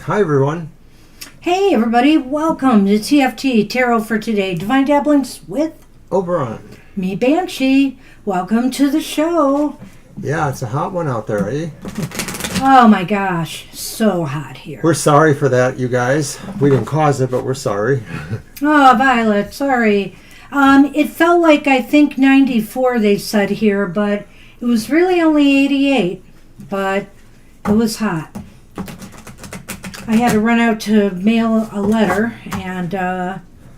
Hi, everyone. Hey, everybody. Welcome to TFT, Tarot for Today. Divine Dabblings with Oberon. me, Banshee. Welcome to the show. Yeah, it's a hot one out there, eh? Oh, my gosh. So hot here. We're sorry for that, you guys. We didn't cause it, but we're sorry. Oh, Violet, sorry. It felt like, I think, 94, they said here, but it was really only 88. But it was hot. I had to run out to mail a letter, and,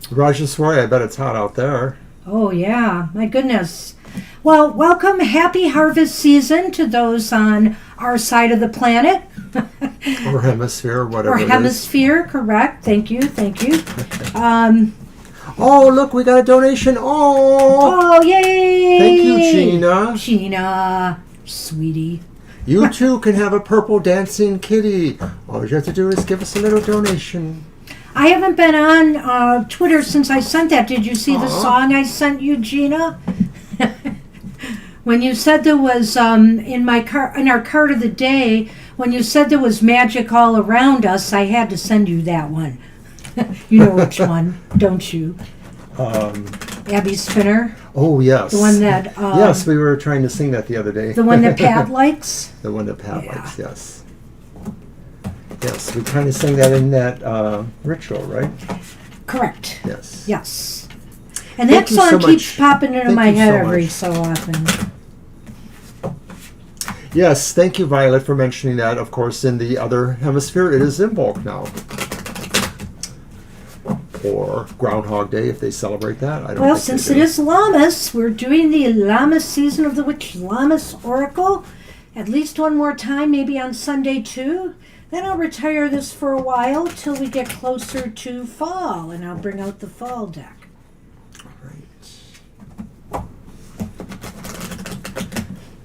Rajaswari, I bet it's hot out there. oh, yeah. My goodness. Well, welcome. Happy harvest season to those on our side of the planet. Or hemisphere, whatever Or it is. hemisphere, correct. Thank you. Oh, look, we got a donation. Oh, Oh, yay! thank you, Gina. Gina, sweetie. You too can have a purple dancing kitty. All you have to do is give us a little donation. I haven't been on Twitter since I sent that. Did you see the Aw. song I sent you, Gina? When you said there was in our card of the day, when you said there was magic all around us, I had to send you that one. You know which one, don't you? Abby Spinner, Oh, yes. the one that yes, we were trying to sing that the other day. the one that Pat likes. The one that Pat Yeah. likes, yes. Yes, we kind of sang that in that ritual, right? Correct. Yes. Yes. And that Thank you so song keeps much. popping into Thank my you head so every much. so often. Yes, thank you, Violet, for mentioning that. Of course, in the other hemisphere, it is in bulk now. Or Groundhog Day, if they celebrate that. I don't Well, think since they it do. is Lammas, we're doing the Lammas season of the Witch Lammas Oracle. At least one more time, maybe on Sunday too. Then I'll retire this for a while till we get closer to fall, and I'll bring out the fall deck. Right.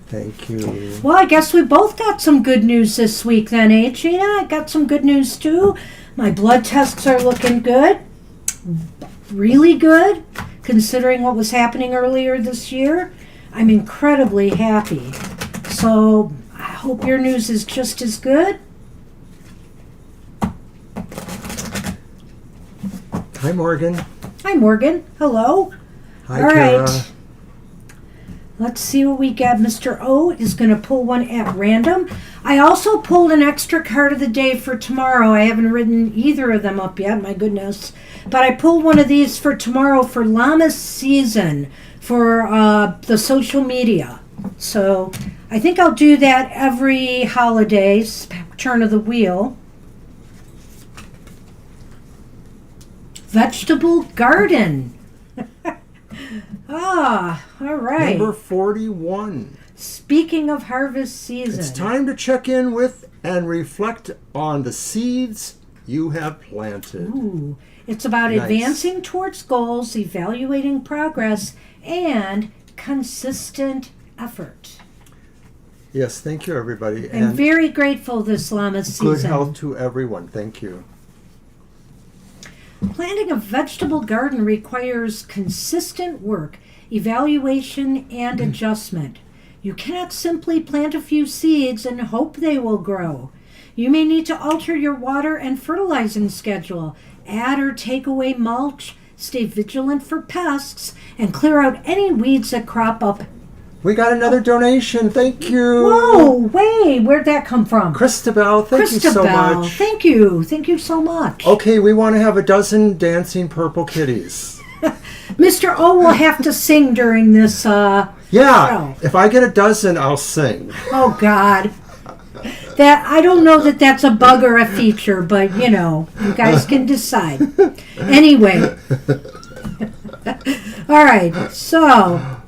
Thank you. Well, I guess we both got some good news this week then, eh, Gina? I got some good news too. My blood tests are looking good. Really good, considering what was happening earlier this year. I'm incredibly happy. So I hope your news is just as good. Hi, Morgan. Hi, Morgan. Hello. Hi, All Kara. right. Let's see what we got. Mr. O is going to pull one at random. I also pulled an extra card of the day for tomorrow. I haven't written either of them up yet, my goodness. But I pulled one of these for tomorrow for Lammas season for the social media. So I think I'll do that every holidays, turn of the wheel. Vegetable garden. Ah, all right. Number 41. Speaking of harvest season. It's time to check in with and reflect on the seeds you have planted. Ooh, it's about Nice. advancing towards goals, evaluating progress, and consistent effort. Yes, thank you, everybody. I'm very grateful this Lammas season. good health to everyone. Thank you. Planting a vegetable garden requires consistent work, evaluation, and adjustment. You cannot simply plant a few seeds and hope they will grow. You may need to alter your water and fertilizing schedule, add or take away mulch, stay vigilant for pests, and clear out any weeds that crop up. We got another donation. Thank you. Whoa, wait, where'd that come from? Christabel, thank you so much. Thank you. Thank you so much. Okay, we want to have a dozen dancing purple kitties. Mr. O will have to sing during this Yeah, show. if I get a dozen, I'll sing. Oh, God. That I don't know that that's a bug or a feature, but, you know, you guys can decide. Anyway. All right, so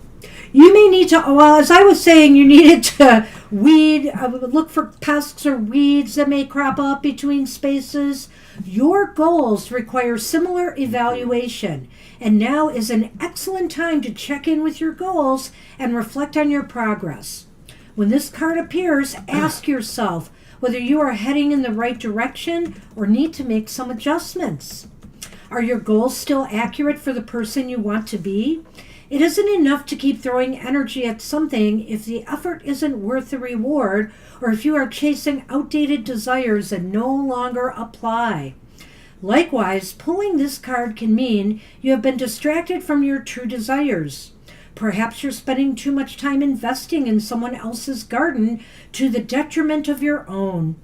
you may need to, well, as I was saying, you needed to look for pests or weeds that may crop up between spaces. Your goals require similar evaluation, and now is an excellent time to check in with your goals and reflect on your progress. When this card appears, ask yourself whether you are heading in the right direction or need to make some adjustments. Are your goals still accurate for the person you want to be? It isn't enough to keep throwing energy at something if the effort isn't worth the reward or if you are chasing outdated desires that no longer apply. Likewise, pulling this card can mean you have been distracted from your true desires. Perhaps you're spending too much time investing in someone else's garden to the detriment of your own.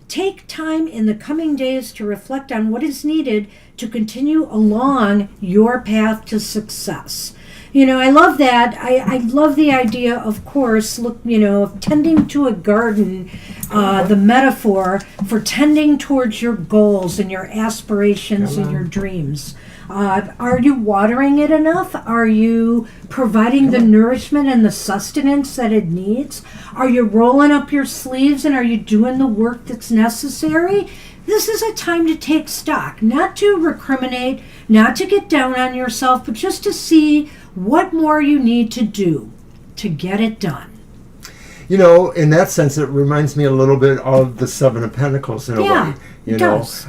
Take time in the coming days to reflect on what is needed to continue along your path to success. I love that. I love the idea, of course, of tending to a garden, the metaphor for tending towards your goals and your aspirations and your dreams. Are you watering it enough? Are you providing the nourishment and the sustenance that it needs? Are you rolling up your sleeves and are you doing the work that's necessary? This is a time to take stock, not to recriminate, not to get down on yourself, but just to see what more you need to do to get it done. In that sense, it reminds me a little bit of the Seven of Pentacles in a way. It does.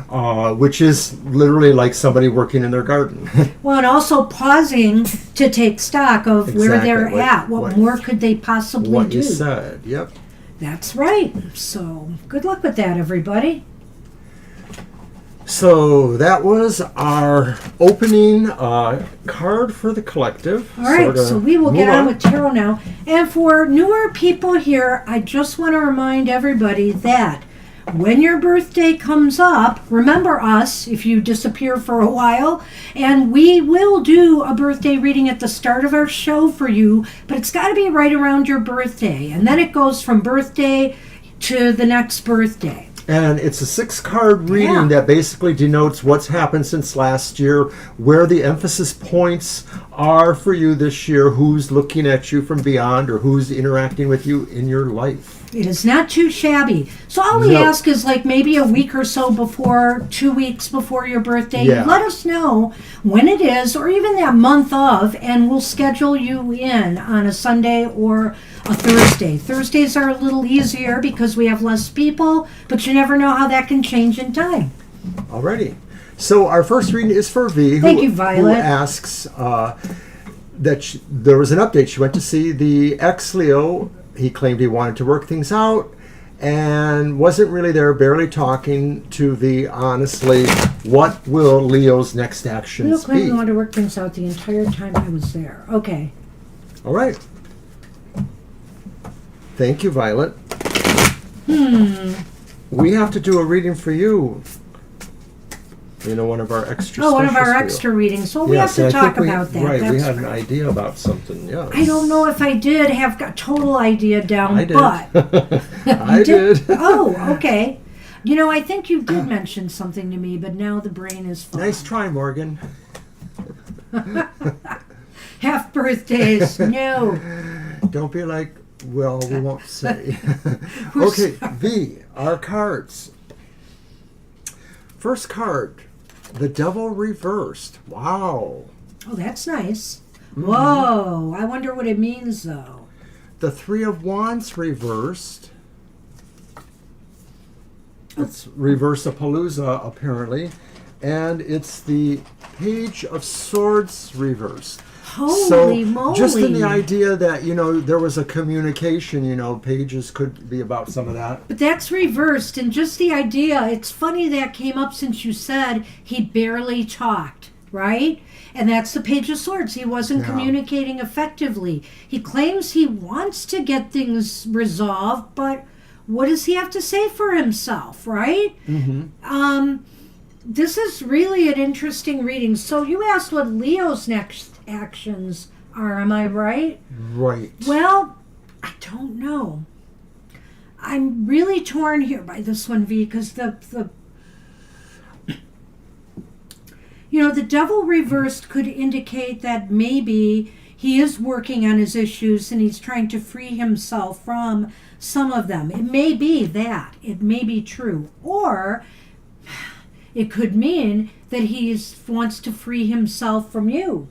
Which is literally like somebody working in their garden. Well, and also pausing to take stock of where they're at. What more could they possibly do? What you said, yep. That's right. So, good luck with that, everybody. So that was our opening card for the collective. All right, so we will get on with tarot now. And for newer people here, I just want to remind everybody that when your birthday comes up, remember us if you disappear for a while, and we will do a birthday reading at the start of our show for you, but it's got to be right around your birthday. And then it goes from birthday to the next birthday. And it's a 6-card reading that basically denotes what's happened since last year, where the emphasis points are for you this year, who's looking at you from beyond, or who's interacting with you in your life. It is not too shabby. So all we ask is like maybe a week or so before, 2 weeks before your birthday, let us know when it is, or even that month of, and we'll schedule you in on a Sunday or a Thursday. Thursdays are a little easier because we have less people, but you never know how that can change in time. Alrighty. So our first reading is for V, Thank you, Violet. who asks that there was an update. She went to see the ex-Leo. He claimed he wanted to work things out and wasn't really there, barely talking to V honestly. What will Leo's next actions Leo claimed be? he wanted to work things out the entire time I was there. Okay. All right. Thank you, Violet. We have to do a reading for you. One of our extra one of our specials extra readings. So we have to talk about that. Right, we That's had an idea about something, yes. I don't know if I did have a total idea down, I did. but... I did. Oh, okay. I think you did mention something to me, but now the brain is fine. Nice try, Morgan. Half birthdays, no. Don't be like, well, we won't say. Okay, V, our cards. First card, the Devil reversed. Wow. Oh, that's nice. Whoa, I wonder what it means, though. The Three of Wands reversed. It's Reverse-a-Palooza, apparently. And it's the Page of Swords reversed. Holy moly. Just in the idea that, there was a communication, pages could be about some of that. But that's reversed, and just the idea, it's funny that came up since you said he barely talked, right? And that's the Page of Swords. He wasn't communicating effectively. He claims he wants to get things resolved, but what does he have to say for himself, right? This is really an interesting reading. So you asked what Leo's next actions are, am I right? Right. Well, I don't know. I'm really torn here by this one, V, because the Devil reversed could indicate that maybe he is working on his issues and he's trying to free himself from some of them. It may be that. It may be true. Or it could mean that he wants to free himself from you.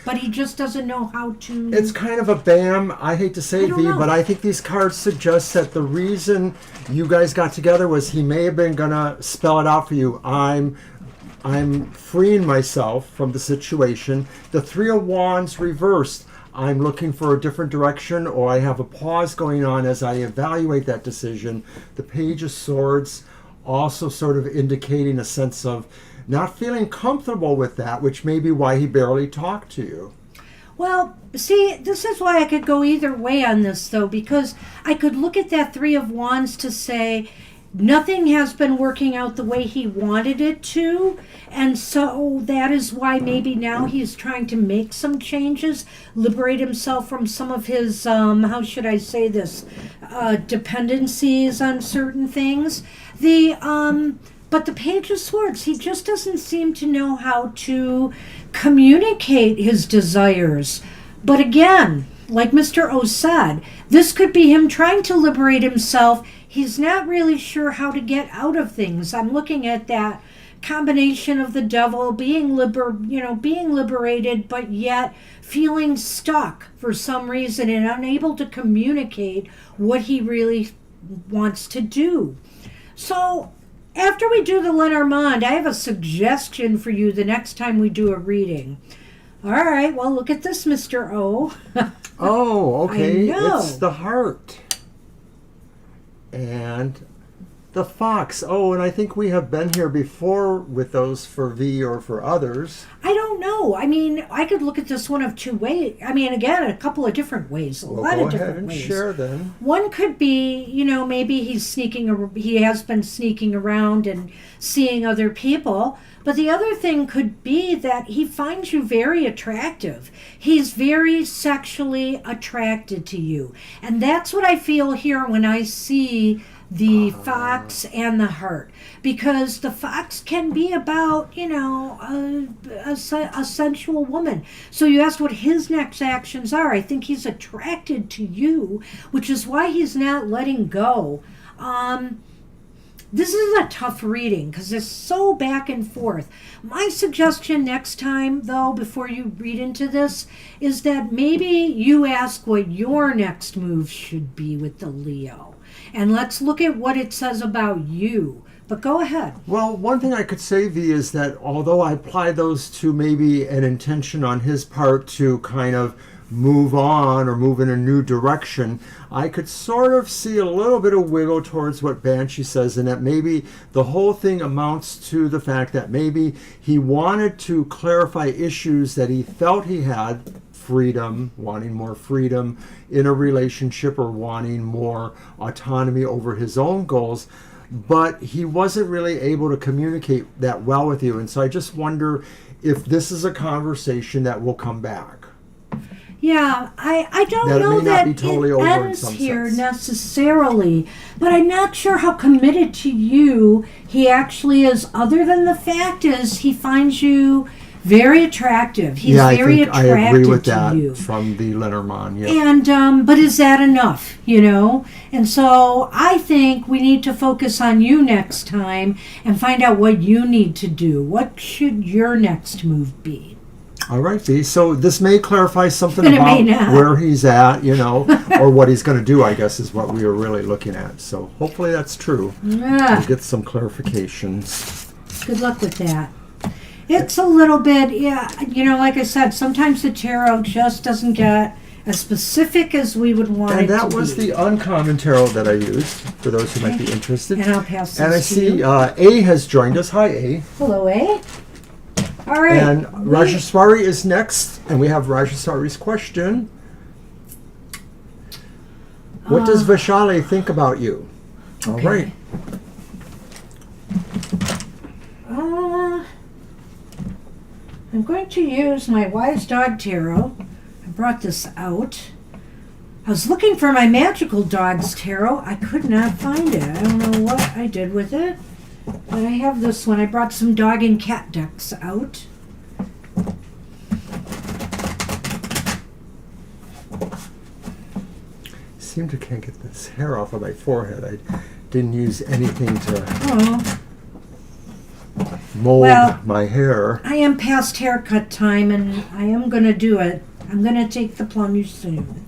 But he just doesn't know how to... It's kind of a bam. I hate to say it, V, know. but I think these cards suggest that the reason you guys got together was he may have been going to spell it out for you. I'm freeing myself from the situation. The Three of Wands reversed. I'm looking for a different direction, or I have a pause going on as I evaluate that decision. The Page of Swords also sort of indicating a sense of not feeling comfortable with that, which may be why he barely talked to you. Well, see, this is why I could go either way on this, though, because I could look at that Three of Wands to say nothing has been working out the way he wanted it to, and so that is why maybe now he's trying to make some changes, liberate himself from some of his, how should I say this, dependencies on certain things. But the Page of Swords, he just doesn't seem to know how to communicate his desires. But again, like Mr. O said, this could be him trying to liberate himself. He's not really sure how to get out of things. I'm looking at that combination of the devil being liberated, but yet feeling stuck for some reason and unable to communicate what he really wants to do. So after we do the Lenormand, I have a suggestion for you the next time we do a reading. All right, well, look at this, Mr. O. Oh, okay. I know. It's the heart. And the fox. Oh, and I think we have been here before with those for V or for others. I don't know. I mean, I could look at this one of two ways. I mean, again, a couple of different ways. Well, lot go of ahead different and ways. share then. One could be, maybe he has been sneaking around and seeing other people. But the other thing could be that he finds you very attractive. He's very sexually attracted to you. And that's what I feel here when I see the fox and the heart, because the fox can be about a sensual woman. So you asked what his next actions are. I think he's attracted to you, which is why he's not letting go. This is a tough reading because it's so back and forth. My suggestion next time, though, before you read into this, is that maybe you ask what your next move should be with the Leo. And let's look at what it says about you. But go ahead. Well, one thing I could say, V, is that although I apply those to maybe an intention on his part to kind of move on or move in a new direction, I could sort of see a little bit of wiggle towards what Banshee says, and that maybe the whole thing amounts to the fact that maybe he wanted to clarify issues that he felt he had, freedom, wanting more freedom in a relationship or wanting more autonomy over his own goals, but he wasn't really able to communicate that well with you. And so I just wonder if this is a conversation that will come back. Yeah, I don't That it know may not that be totally it over in ends some here sense. necessarily, but I'm not sure how committed to you he actually is, other than the fact is he finds you very attractive. He's very I attracted agree with to that you. from the Lenormand. Yeah. And but is that enough, And so I think we need to focus on you next time and find out what you need to do. What should your next move be? All right, V. So this may clarify something But it may about not. where he's at, or what he's going to do, I guess, is what we were really looking at. So hopefully that's true. Yeah. We'll get some clarifications. Good luck with that. It's a little bit, like I said, sometimes the tarot just doesn't get as specific as we would want And it to that was be. the uncommon tarot that I used, for those who might be interested. And I'll pass this And I to see you. A has joined us. Hi, A. Hello, eh? All right. And Rajaswari is next, and we have Rajaswari's question. What does Vaishali think about you? All Okay. right. I'm going to use my Wise Dog Tarot. I brought this out. I was looking for my Magical Dogs Tarot. I could not find it. I don't know what I did with it. But I have this one. I brought some dog and cat decks out. Seem to can't get this hair off of my forehead. I didn't use anything to Oh, mold Well, my hair. I am past haircut time, and I am going to do it. I'm going to take the plunge soon.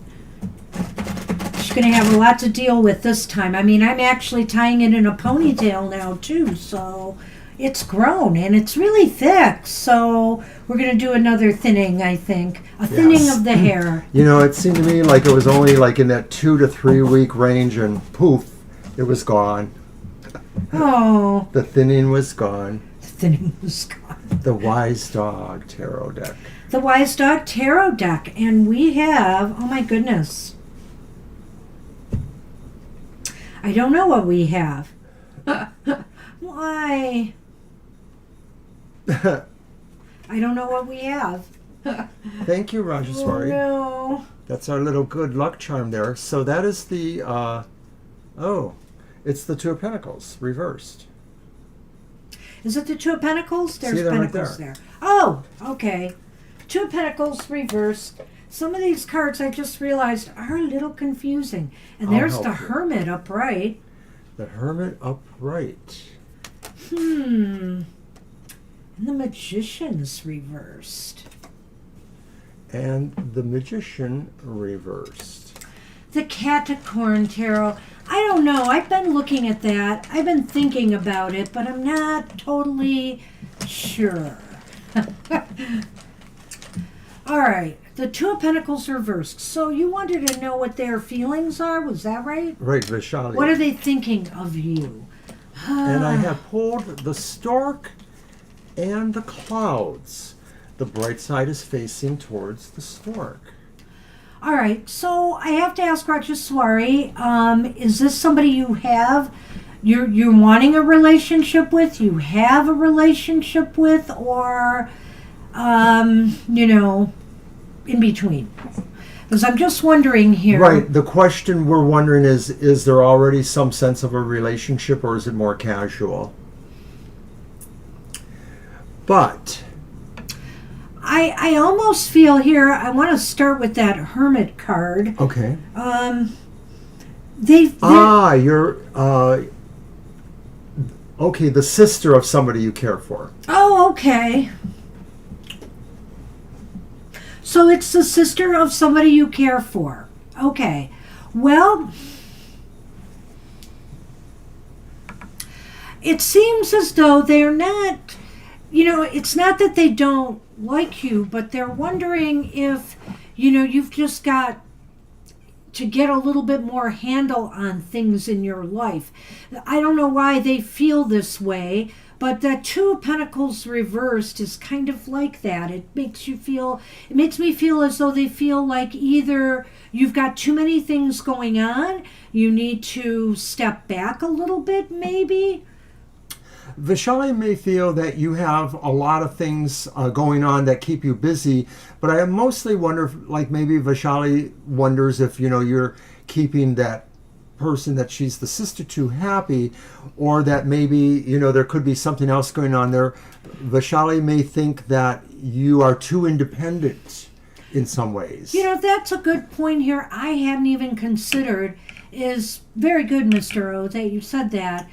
She's going to have a lot to deal with this time. I mean, I'm actually tying it in a ponytail now, too, so it's grown and it's really thick. So we're going to do another thinning, I think. A thinning of the hair. You know, it seemed to me like it was only like in that 2 to 3 week range, and poof, it was gone. Oh. The thinning was gone. The thinning was gone. The Wise Dog Tarot deck. The Wise Dog Tarot deck. And we have, oh my goodness. I don't know what we have. Why? I don't know what we have. Thank you, Rajeshwari. Oh, no. That's our little good luck charm there. So that is the, it's the Two of Pentacles reversed. Is it the Two of Pentacles? There's See them right Pentacles there. there. Oh, okay. Two of Pentacles reversed. Some of these cards I just realized are a little confusing. And I'll there's help the you. Hermit upright. The Hermit upright. And the Magician's reversed. And the Magician reversed. The Capricorn Tarot. I don't know. I've been looking at that. I've been thinking about it, but I'm not totally sure. All right. The Two of Pentacles reversed. So you wanted to know what their feelings are? Was that right? Right, Vishali. What are they thinking of you? And I have pulled the Stork and the Clouds. The bright side is facing towards the Stork. All right, so I have to ask Rajeshwari, is this somebody you have, you're wanting a relationship with, you have a relationship with, or, in between? Because I'm just wondering here. Right, the question we're wondering is there already some sense of a relationship, or is it more casual? But I almost feel here, I want to start with that Hermit card. okay. You're Okay, the sister of somebody you care for. Oh, okay. So it's the sister of somebody you care for. Okay. Well, it seems as though they're not, it's not that they don't like you, but they're wondering if, you've just got to get a little bit more handle on things in your life. I don't know why they feel this way, but that Two of Pentacles reversed is kind of like that. It makes me feel as though they feel like either you've got too many things going on, you need to step back a little bit maybe. Vishali may feel that you have a lot of things going on that keep you busy, but I mostly wonder if, like, maybe Vishali wonders if, you're keeping that person that she's the sister to happy, or that maybe, there could be something else going on there. Vishali may think that you are too independent in some ways. That's a good point here. I hadn't even considered. Is very good, Mr. O, that you said that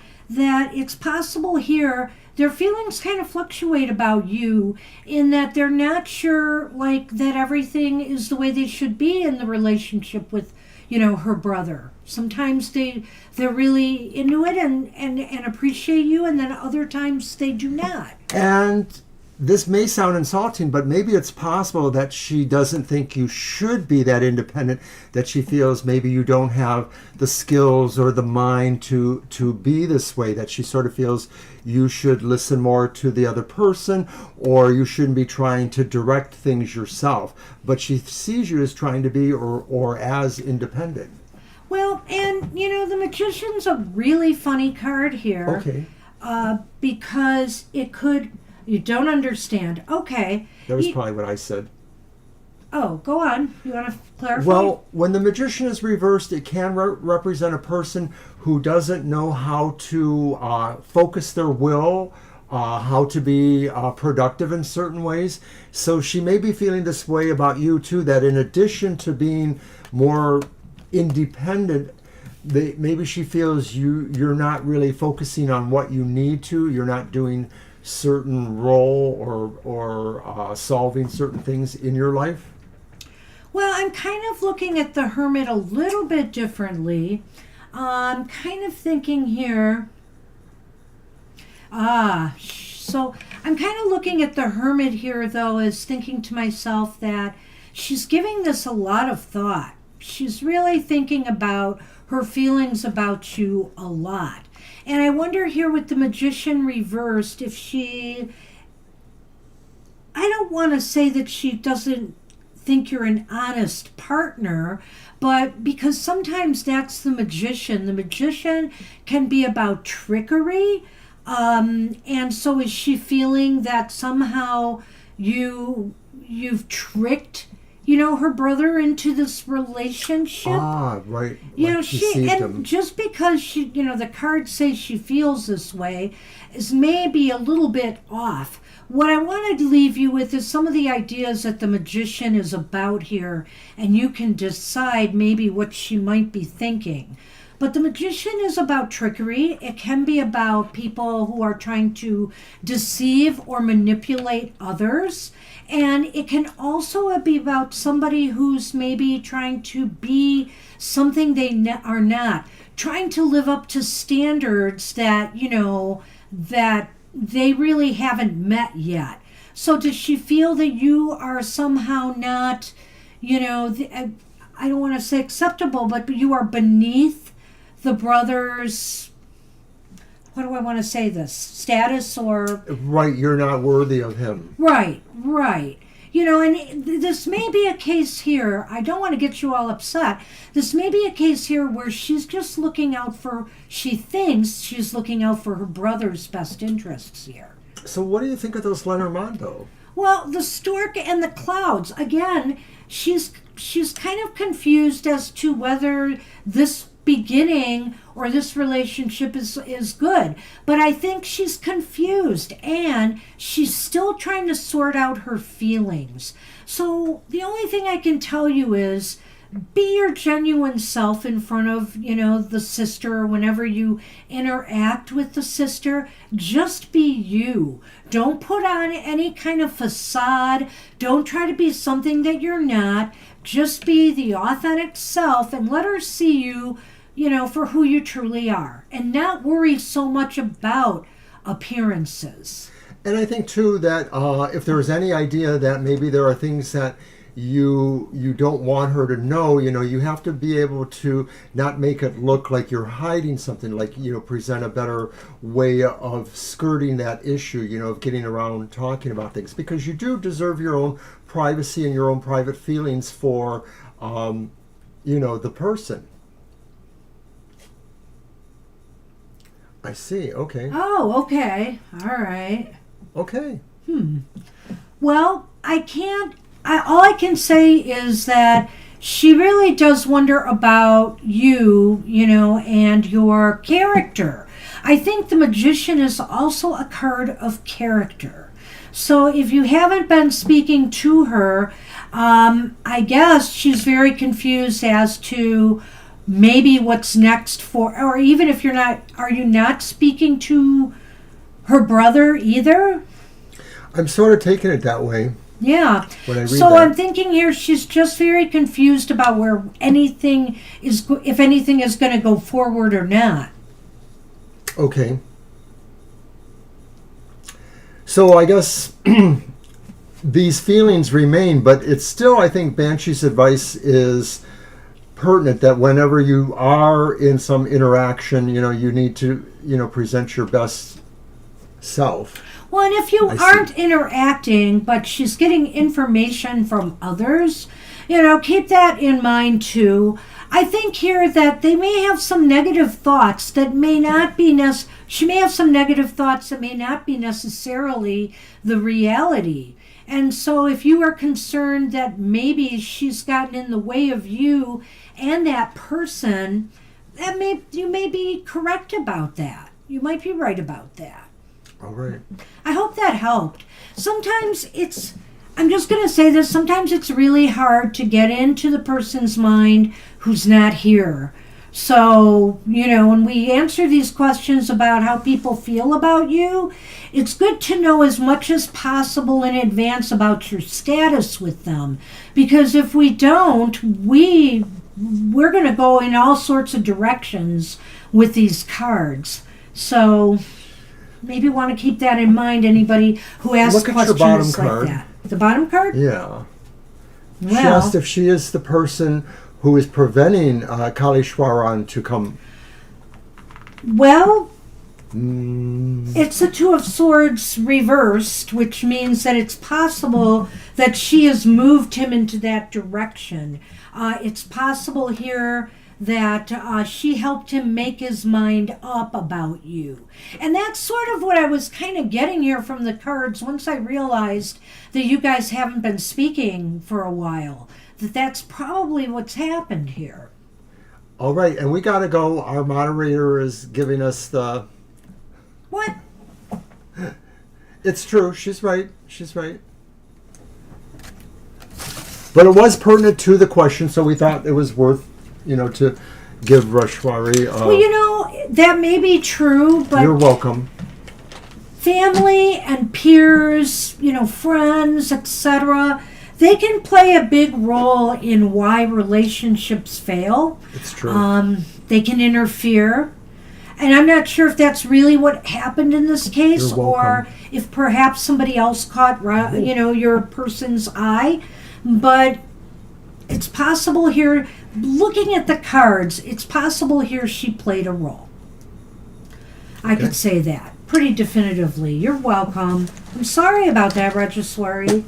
it's possible here their feelings kind of fluctuate about you, in that they're not sure, like, that everything is the way they should be in the relationship with, her brother. Sometimes they're really into it and appreciate you, and then other times they do not. And this may sound insulting, but maybe it's possible that she doesn't think you should be that independent, that she feels maybe you don't have the skills or the mind to be this way, that she sort of feels you should listen more to the other person, or you shouldn't be trying to direct things yourself. But she sees you as trying to be or as independent. Well, and, the Magician's a really funny card here. Okay. Because it could... You don't understand. Okay. That was probably what I said. Oh, go on. You want to clarify? Well, when the Magician is reversed, it can represent a person who doesn't know how to focus their will, how to be productive in certain ways. So she may be feeling this way about you too, that in addition to being more independent, maybe she feels you're not really focusing on what you need to. You're not doing certain role or solving certain things in your life? Well, I'm kind of looking at the Hermit a little bit differently. I'm kind of thinking here, So I'm kind of looking at the Hermit here, though, as thinking to myself that she's giving this a lot of thought. She's really thinking about her feelings about you a lot. And I wonder here with the Magician reversed if she... I don't want to say that she doesn't think you're an honest partner, but because sometimes that's the Magician. The Magician can be about trickery. And so is she feeling that somehow you've tricked, her brother into this relationship? Ah, right. She and him. Just because she, the cards say she feels this way is maybe a little bit off. What I wanted to leave you with is some of the ideas that the Magician is about here, and you can decide maybe what she might be thinking. But the Magician is about trickery. It can be about people who are trying to deceive or manipulate others. And it can also be about somebody who's maybe trying to be something they are not, trying to live up to standards that, that they really haven't met yet. So does she feel that you are somehow not, I don't want to say acceptable, but you are beneath the brother's, what do I want to say this, status or... Right, you're not worthy of him. Right. And this may be a case here, I don't want to get you all upset, this may be a case here where she's just looking out for, she thinks she's looking out for her brother's best interests here. So what do you think of those Lenormand, though? Well, the stork and the clouds, again, she's kind of confused as to whether this beginning or this relationship is good. But I think she's confused and she's still trying to sort out her feelings. So the only thing I can tell you is be your genuine self in front of, the sister, whenever you interact with the sister. Just be you. Don't put on any kind of facade. Don't try to be something that you're not. Just be the authentic self and let her see you, for who you truly are, and not worry so much about appearances. And I think, too, that if there's any idea that maybe there are things that you don't want her to know, you have to be able to not make it look like you're hiding something, like, present a better way of skirting that issue, of getting around talking about things, because you do deserve your own privacy and your own private feelings for, the person. I see. Okay. Oh, okay. All right. Okay. Well, all I can say is that she really does wonder about you, and your character. I think the Magician is also a card of character. So if you haven't been speaking to her, I guess she's very confused as to maybe what's next or even if are you not speaking to her brother either? I'm sort of taking it that way. Yeah. When I read so that. I'm thinking here she's just very confused about where if anything is going to go forward or not. Okay. So I guess these feelings remain, but it's still, I think, Banshee's advice is pertinent that whenever you are in some interaction, you need to, present your best self. Well, and if you aren't interacting, but she's getting information from others, keep that in mind too. I think here that they may have some negative thoughts that may not be she may have some negative thoughts that may not be necessarily the reality. And so if you are concerned that maybe she's gotten in the way of you and that person, you may be correct about that. You might be right about that. All right. I hope that helped. Sometimes I'm just going to say this, sometimes it's really hard to get into the person's mind who's not here. So, when we answer these questions about how people feel about you, it's good to know as much as possible in advance about your status with them. Because if we don't, we're going to go in all sorts of directions with these cards. So... maybe want to keep that in mind, anybody who asks Look at your questions bottom like card. that. The bottom card? Yeah. She Well, asked if she is the person who is preventing Kali Shwaran to come. well, Mm, it's the Two of Swords reversed, which means that it's possible that she has moved him into that direction. It's possible here that she helped him make his mind up about you. And that's sort of what I was kind of getting here from the cards once I realized that you guys haven't been speaking for a while. That's probably what's happened here. all right, and we got to go. Our moderator is giving us the... What? It's true. She's right. She's right. But it was pertinent to the question, so we thought it was worth, to give Rashwari. Well, that may be true, but You're welcome. family and peers, friends, etc., they can play a big role in why relationships fail. It's true. They can interfere. And I'm not sure if that's really what happened in this case, You're or welcome. if perhaps somebody else caught, your person's eye. But it's possible here, looking at the cards, it's possible here she played a role. I Okay. could say that pretty definitively. You're welcome. I'm sorry about that, Rajaswari.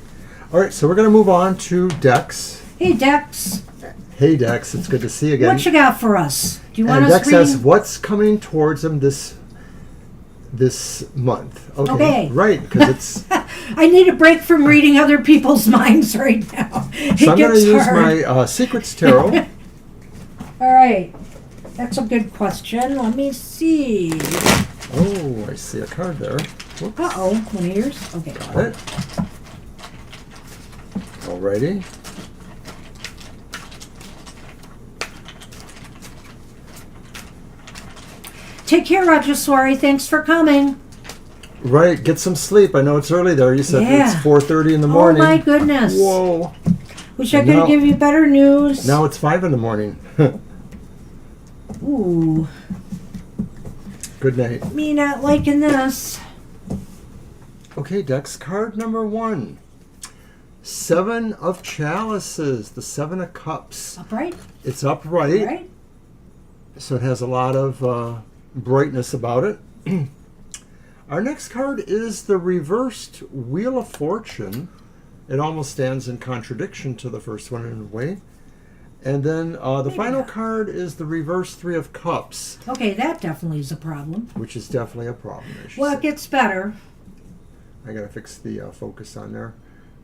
All right, so we're going to move on to Dex. Hey, Dex, Hey, Dex. It's good to see you again. what you got for us? Do you want And us Dex says, reading? what's coming towards him this month? Okay. Right, because it's... I need a break from reading other people's minds right now. It So I'm going to gets use hard. my Secrets Tarot. All right. That's a good question. Let me see. Oh, I see a card there. Whoops. Uh-oh. One of yours? Okay. Got it. Alrighty. Take care, Rajaswari. Thanks for coming. Right, get some sleep. I know it's early there. You said Yeah. it's 4:30 in the morning. Oh, my goodness. Whoa. Wish I And could now- give you better news. Now it's 5 in the morning. Ooh. Good night. Me not liking this. Okay, Dex, card number 1. 7 of Chalices, the 7 of Cups. Upright? It's upright, Right? so it has a lot of brightness about it. Our next card is the reversed Wheel of Fortune. It almost stands in contradiction to the first one in a way. And then the Maybe final not. card is the reversed 3 of Cups, Okay, that definitely is a problem. which is definitely a problem. I should Well, say. it gets better. I gotta fix the focus on there.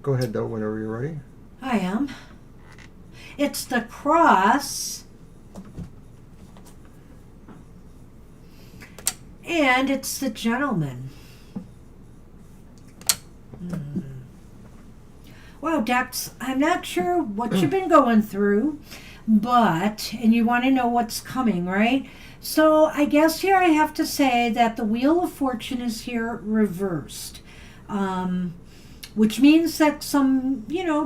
Go ahead, though, whenever you're ready. I am. It's the cross. And it's the gentleman. Wow, Dex, I'm not sure what you've been going through, and you want to know what's coming, right? So I guess here I have to say that the Wheel of Fortune is here reversed. Which means that some,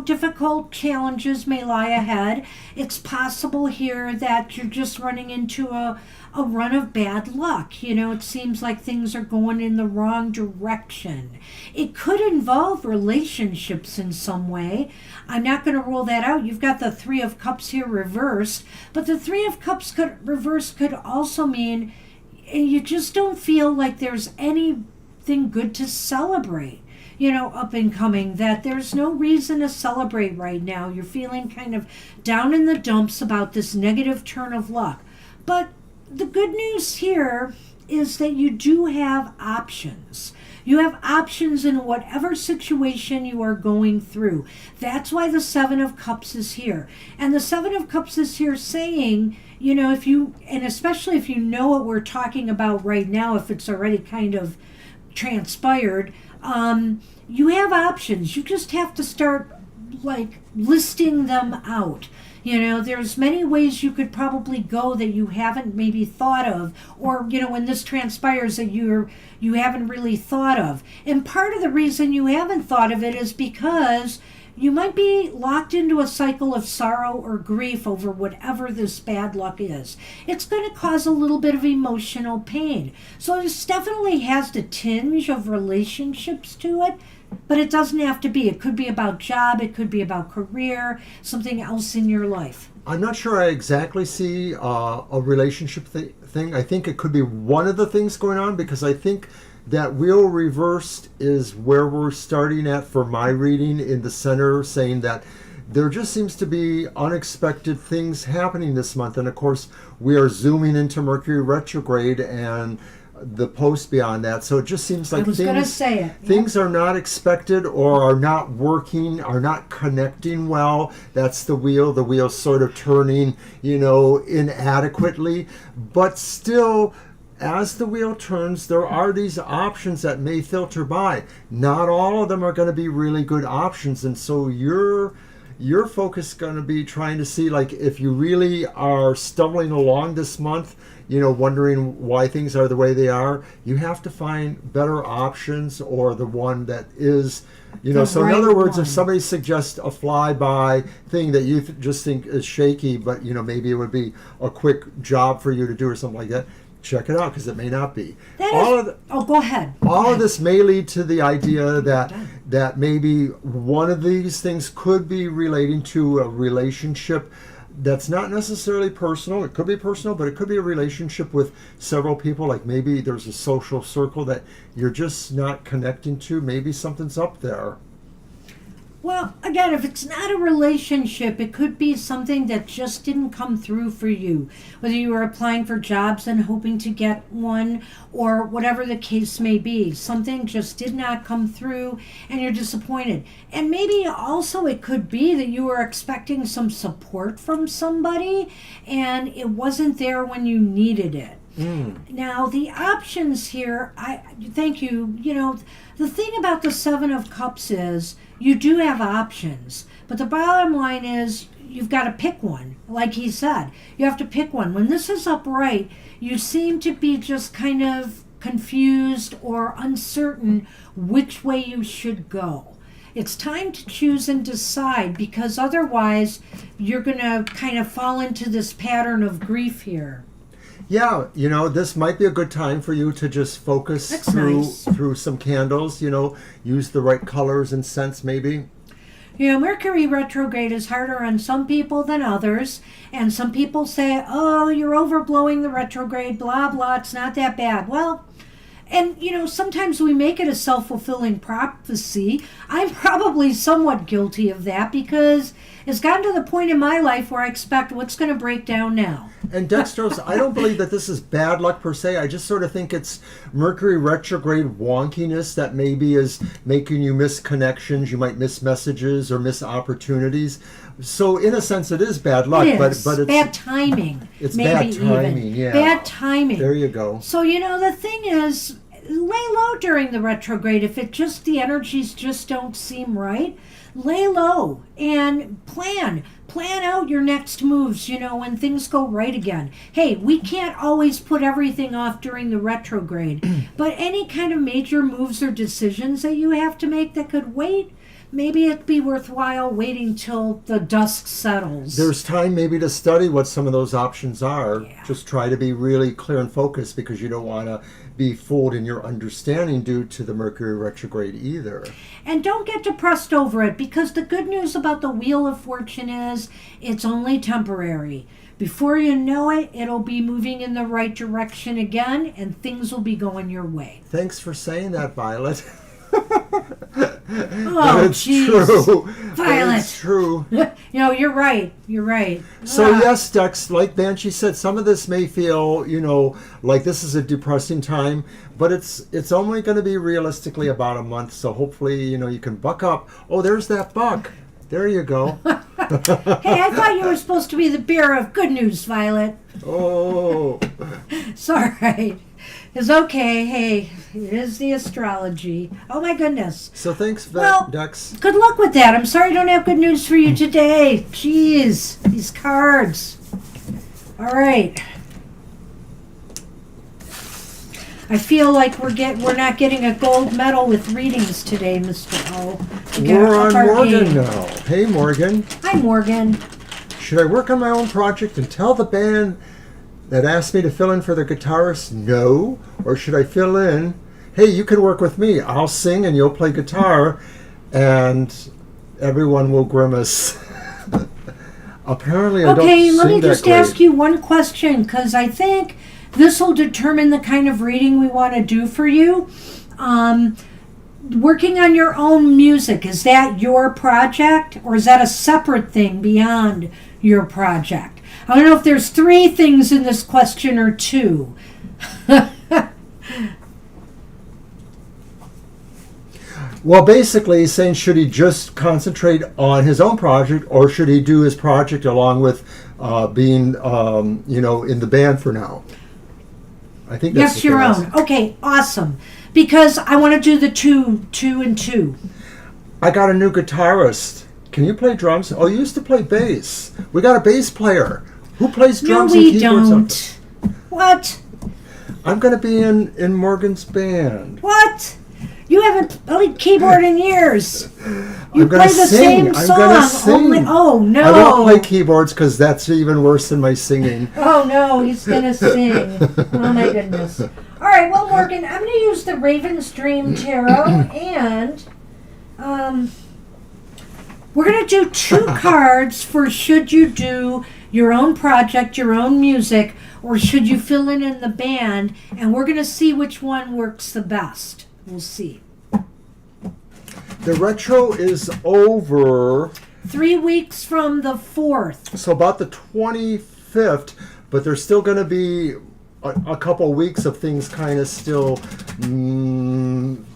difficult challenges may lie ahead. It's possible here that you're just running into a run of bad luck. It seems like things are going in the wrong direction. It could involve relationships in some way. I'm not going to rule that out. You've got the 3 of Cups here reversed, but the 3 of Cups reversed could also mean you just don't feel like there's anything good to celebrate. Up and coming, that there's no reason to celebrate right now. You're feeling kind of down in the dumps about this negative turn of luck. But the good news here is that you do have options. You have options in whatever situation you are going through. That's why the 7 of Cups is here. And the 7 of Cups is here saying, especially if you know what we're talking about right now, if it's already kind of transpired, you have options. You just have to start listing them out. There's many ways you could probably go that you haven't maybe thought of, or when this transpires that you haven't really thought of. And part of the reason you haven't thought of it is because you might be locked into a cycle of sorrow or grief over whatever this bad luck is. It's going to cause a little bit of emotional pain. So this definitely has the tinge of relationships to it, but it doesn't have to be. It could be about job, it could be about career, something else in your life. I'm not sure I exactly see a relationship thing. I think it could be one of the things going on, because I think that wheel reversed is where we're starting at for my reading in the center, saying that there just seems to be unexpected things happening this month. And of course, we are zooming into Mercury retrograde and the post beyond that. So it just seems like things are not expected, or are not working, are not connecting well. That's the wheel. The wheel's sort of turning, inadequately. But still, as the wheel turns, there are these options that may filter by. Not all of them are going to be really good options. And so your focus is going to be trying to see, like, if you really are stumbling along this month, wondering why things are the way they are, you have to find better options, or the one that is, so in other words, if somebody suggests a flyby thing that you just think is shaky, but, maybe it would be a quick job for you to do or something like that, check it out, because it may not be. Go ahead. All of this may lead to the idea that maybe one of these things could be relating to a relationship that's not necessarily personal. It could be personal, but it could be a relationship with several people. Like maybe there's a social circle that you're just not connecting to. Maybe something's up there. Well, again, if it's not a relationship, it could be something that just didn't come through for you. Whether you were applying for jobs and hoping to get one, or whatever the case may be. Something just did not come through and you're disappointed. And maybe also it could be that you were expecting some support from somebody and it wasn't there when you needed it. Now, the options here, thank you. The thing about the Seven of Cups is you do have options, but the bottom line is you've got to pick one. Like he said, you have to pick one. When this is upright, you seem to be just kind of confused or uncertain which way you should go. It's time to choose and decide, because otherwise you're going to kind of fall into this pattern of grief here. Yeah, this might be a good time for you to just focus through some candles, use the right colors and scents maybe. Mercury retrograde is harder on some people than others, and some people say, oh, you're overblowing the retrograde, blah, blah, it's not that bad. Well, and, sometimes we make it a self-fulfilling prophecy. I'm probably somewhat guilty of that, because it's gotten to the point in my life where I expect what's going to break down now. And Dextrose, I don't believe that this is bad luck per se. I just sort of think it's Mercury retrograde wonkiness that maybe is making you miss connections. You might miss messages or miss opportunities. So in a sense, it is bad luck, but it's bad timing. It's bad timing, yeah. Bad timing. There you go. So the thing is, lay low during the retrograde. If the energies just don't seem right, lay low and plan out your next moves, when things go right again. Hey, we can't always put everything off during the retrograde, but any kind of major moves or decisions that you have to make that could wait, maybe it'd be worthwhile waiting till the dust settles. There's time maybe to study what some of those options are. Yeah. Just try to be really clear and focused, because you don't want to be fooled in your understanding due to the Mercury retrograde either. And don't get depressed over it, because the good news about the Wheel of Fortune is it's only temporary. Before you know it, it'll be moving in the right direction again, and things will be going your way. Thanks for saying that, Violet. Oh, it's true. Violet. It's true. You're right. So yes, Dex, like Banshee said, some of this may feel, like this is a depressing time, but it's only going to be realistically about a month. So hopefully, you can buck up. Oh, there's that buck. There you go. Hey, I thought you were supposed to be the bearer of good news, Violet. Oh. It's all right. It's okay. Hey, it is the astrology. Oh, my goodness. So thanks for that, Dex. Good luck with that. I'm sorry I don't have good news for you today. Jeez, these cards. All right. I feel like we're not getting a gold medal with readings today, Mr. O. We're on Morgan now. Hey, Morgan. Hi, Morgan. Should I work on my own project and tell the band that asked me to fill in for the guitarist no? Or should I fill in, hey, you can work with me. I'll sing and you'll play guitar, and everyone will grimace. Apparently I don't Okay, sing let me that just great. ask you one question, because I think this will determine the kind of reading we want to do for you. Working on your own music, is that your project, or is that a separate thing beyond your project? I don't know if there's 3 things in this question or 2. Well, basically, he's saying, should he just concentrate on his own project, or should he do his project along with being, in the band for now? I think that's Yes, your own. Okay, awesome. Because I want to do the two and two. I got a new guitarist. Can you play drums? Oh, you used to play bass. We got a bass player. Who plays No, drums and we keyboards? don't. What? I'm going to be in Morgan's band. What? You haven't played keyboard in years. You I'm play gonna the sing. same I'm song. gonna sing. Oh no! I won't play keyboards because that's even worse than my singing. Oh no, he's gonna sing. Oh my goodness. All right, well, Morgan, I'm gonna use the Raven's Dream Tarot, and we're gonna do 2 cards for should you do your own project, your own music, or should you fill in the band, and we're gonna see which one works the best. We'll see. The retro is over. 3 weeks from the 4th. So about the 25th, but there's still going to be a couple weeks of things kind of still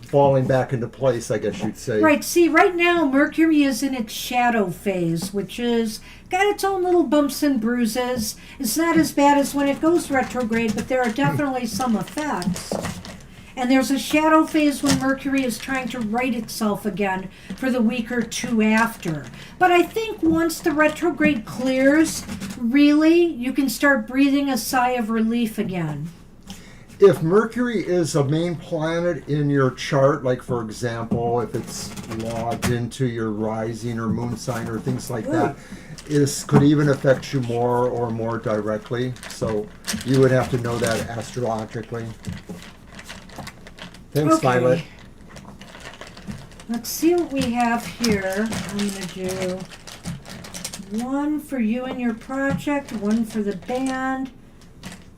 falling back into place, I guess you'd say. Right, see, right now Mercury is in its shadow phase, which is got its own little bumps and bruises. It's not as bad as when it goes retrograde, but there are definitely some effects. And there's a shadow phase when Mercury is trying to right itself again for the week or 2 after. But I think once the retrograde clears, really, you can start breathing a sigh of relief again. If Mercury is a main planet in your chart, like for example, if it's logged into your rising or moon sign or things like that, this could even affect you more or more directly. So you would have to know that astrologically. Thanks, Okay. Violet. Let's see what we have here. I'm going to do 1 for you and your project, 1 for the band,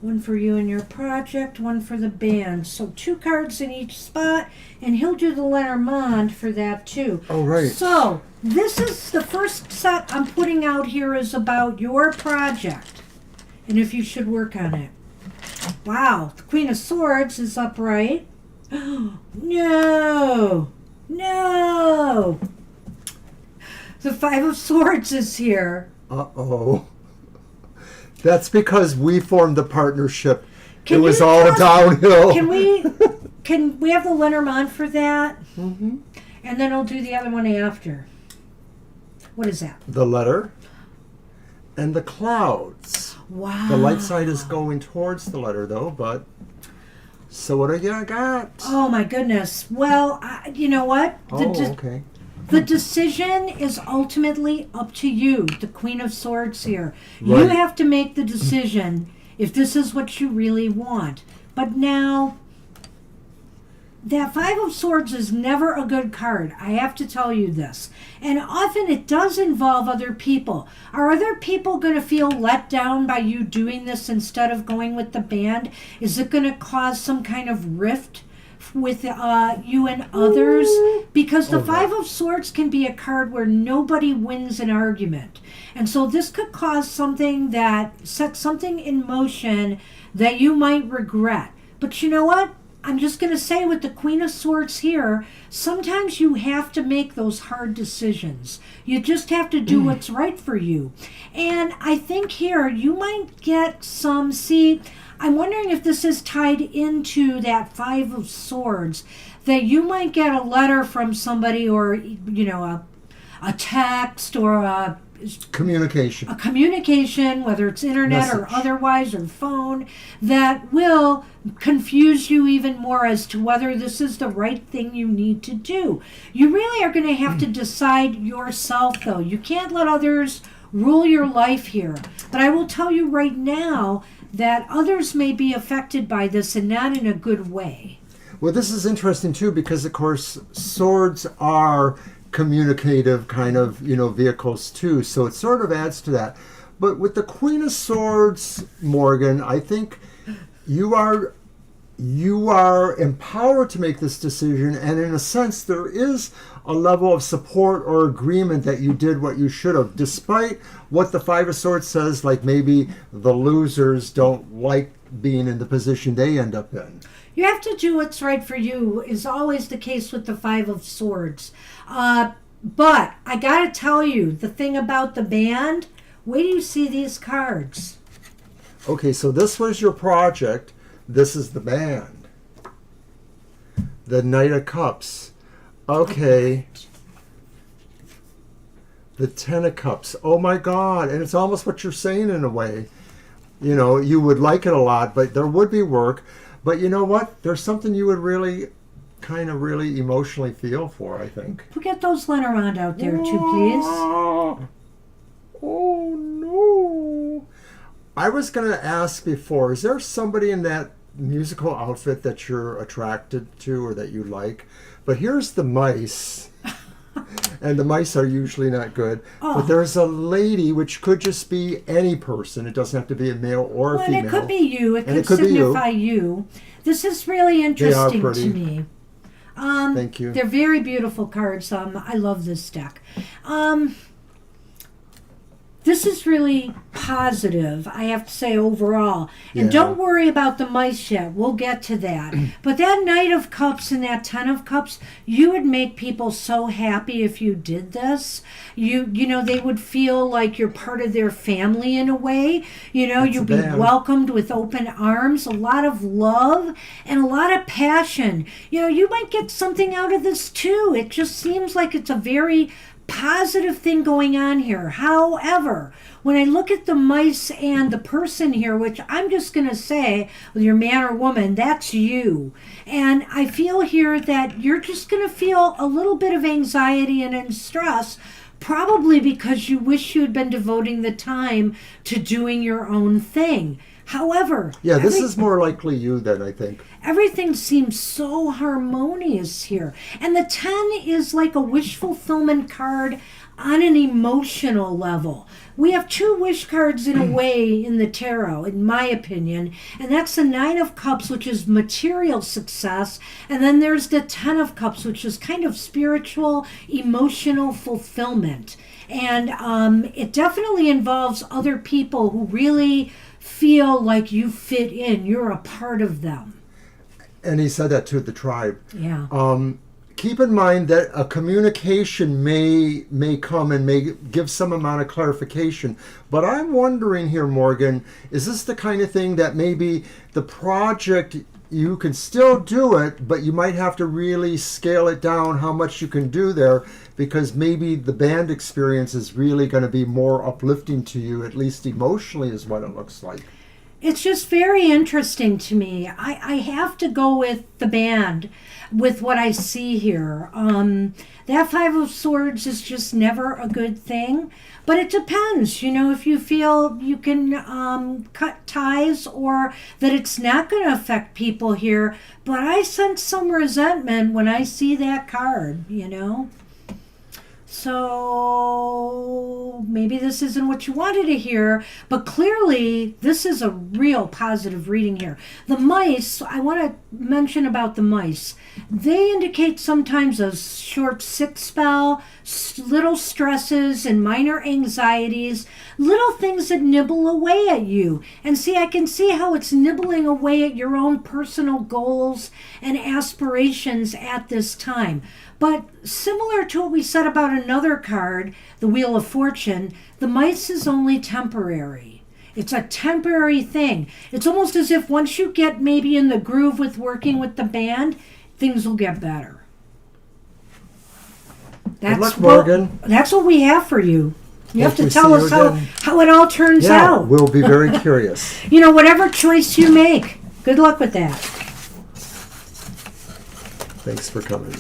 1 for you and your project, 1 for the band. So 2 cards in each spot, and he'll do the Lenormand for that too. Oh, right. So this is the first set I'm putting out here is about your project and if you should work on it. Wow, the Queen of Swords is upright. No! No! The 5 of Swords is here. Uh-oh. That's because we formed the partnership. Can it was you all just- downhill. Can we have the Lenormand for that? Mm-hmm. And then I'll do the other one after. What is that? The letter and the clouds. Wow. The light side is going towards the letter, though, but... So what do you got? Oh my goodness. Well, you know what? Okay. The decision is ultimately up to you, the Queen of Swords here. Right. You have to make the decision if this is what you really want. But now, that 5 of Swords is never a good card. I have to tell you this. And often it does involve other people. Are other people going to feel let down by you doing this instead of going with the band? Is it going to cause some kind of rift with you and others? Because the 5 of Swords can be a card where nobody wins an argument. And so this could cause something that sets something in motion that you might regret. But you know what? I'm just going to say with the Queen of Swords here, sometimes you have to make those hard decisions. You just have to do what's right for you. And I think here you might get some, I'm wondering if this is tied into that 5 of Swords, that you might get a letter from somebody or, a text or Communication. a communication, whether it's internet or Message. otherwise, or phone, that will confuse you even more as to whether this is the right thing you need to do. You really are going to have to decide yourself, though. You can't let others rule your life here. But I will tell you right now that others may be affected by this and not in a good way. Well, this is interesting too because, of course, swords are communicative kind of, vehicles too. So it sort of adds to that. But with the Queen of Swords, Morgan, I think you are empowered to make this decision, and in a sense, there is a level of support or agreement that you did what you should have, despite what the Five of Swords says, like maybe the losers don't like being in the position they end up in. You have to do what's right for you, is always the case with the Five of Swords. But I gotta tell you, the thing about the band, wait till you see these cards. Okay, so this was your project. This is the band. The Knight of Cups. Okay. The Ten of Cups. Oh my God. And it's almost what you're saying in a way. You would like it a lot, but there would be work. But you know what? There's something you would really emotionally feel for, I think. We'll get those Lenormand out there too, please. Oh no. I was going to ask before, is there somebody in that musical outfit that you're attracted to or that you like? But here's the mice. And the mice are usually not good. Oh. But there's a lady, which could just be any person. It doesn't have to be a male or a female. And it could be you. It And could signify you. This is really interesting pretty. to me. Thank you. They're very beautiful cards. I love this deck. This is really positive, I have to say, overall. And Yeah. don't worry about the mice yet. We'll get to that. But that Knight of Cups and that Ten of Cups, you would make people so happy if you did this. They would feel like you're part of their family in a way. You'd be welcomed with open arms, a lot of love, and a lot of passion. You might get something out of this too. It just seems like it's a very positive thing going on here. However, when I look at the mice and the person here, which I'm just going to say, whether you're man or woman, that's you. And I feel here that you're just going to feel a little bit of anxiety and stress, probably because you wish you had been devoting the time to doing your own thing. However, yeah, this is more likely you then, I think. Everything seems so harmonious here. And the 10 is like a wish fulfillment card on an emotional level. We have two wish cards in a way in the tarot, in my opinion, and that's the Nine of Cups, which is material success, and then there's the Ten of Cups, which is kind of spiritual, emotional fulfillment. And it definitely involves other people who really feel like you fit in, you're a part of them. And he said that to the tribe. Yeah. Keep in mind that a communication may come and may give some amount of clarification. But I'm wondering here, Morgan, is this the kind of thing that maybe the project, you can still do it, but you might have to really scale it down how much you can do there, because maybe the band experience is really going to be more uplifting to you, at least emotionally is what it looks like. It's just very interesting to me. I have to go with the band, with what I see here. That Five of Swords is just never a good thing, but it depends. If you feel you can cut ties or that it's not going to affect people here. But I sense some resentment when I see that card, So maybe this isn't what you wanted to hear, but clearly this is a real positive reading here. The mice, I want to mention about the mice. They indicate sometimes a short sick spell, little stresses and minor anxieties, little things that nibble away at you. And see, I can see how it's nibbling away at your own personal goals and aspirations at this time. But similar to what we said about another card, the Wheel of Fortune, the mice is only temporary. It's a temporary thing. It's almost as if once you get maybe in the groove with working with the band, things will get better. Good luck, Morgan. That's what we have for you. You have to we tell see us you again. how it all turns Yeah, out. we'll be very curious. Whatever choice you make, good luck with that. Thanks for coming.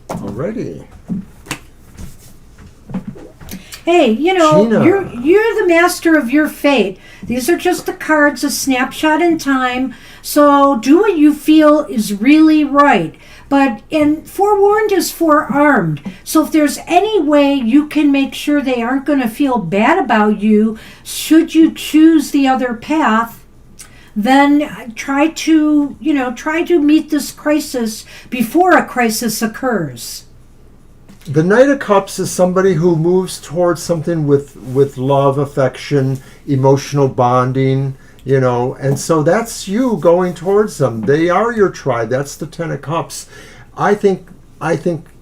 Alrighty. Hey, Gina. you're the master of your fate. These are just the cards, a snapshot in time. So do what you feel is really right. And forewarned is forearmed. So if there's any way you can make sure they aren't going to feel bad about you, should you choose the other path, then try to meet this crisis before a crisis occurs. The Knight of Cups is somebody who moves towards something with love, affection, emotional bonding, and so that's you going towards them. They are your tribe. That's the Ten of Cups. I think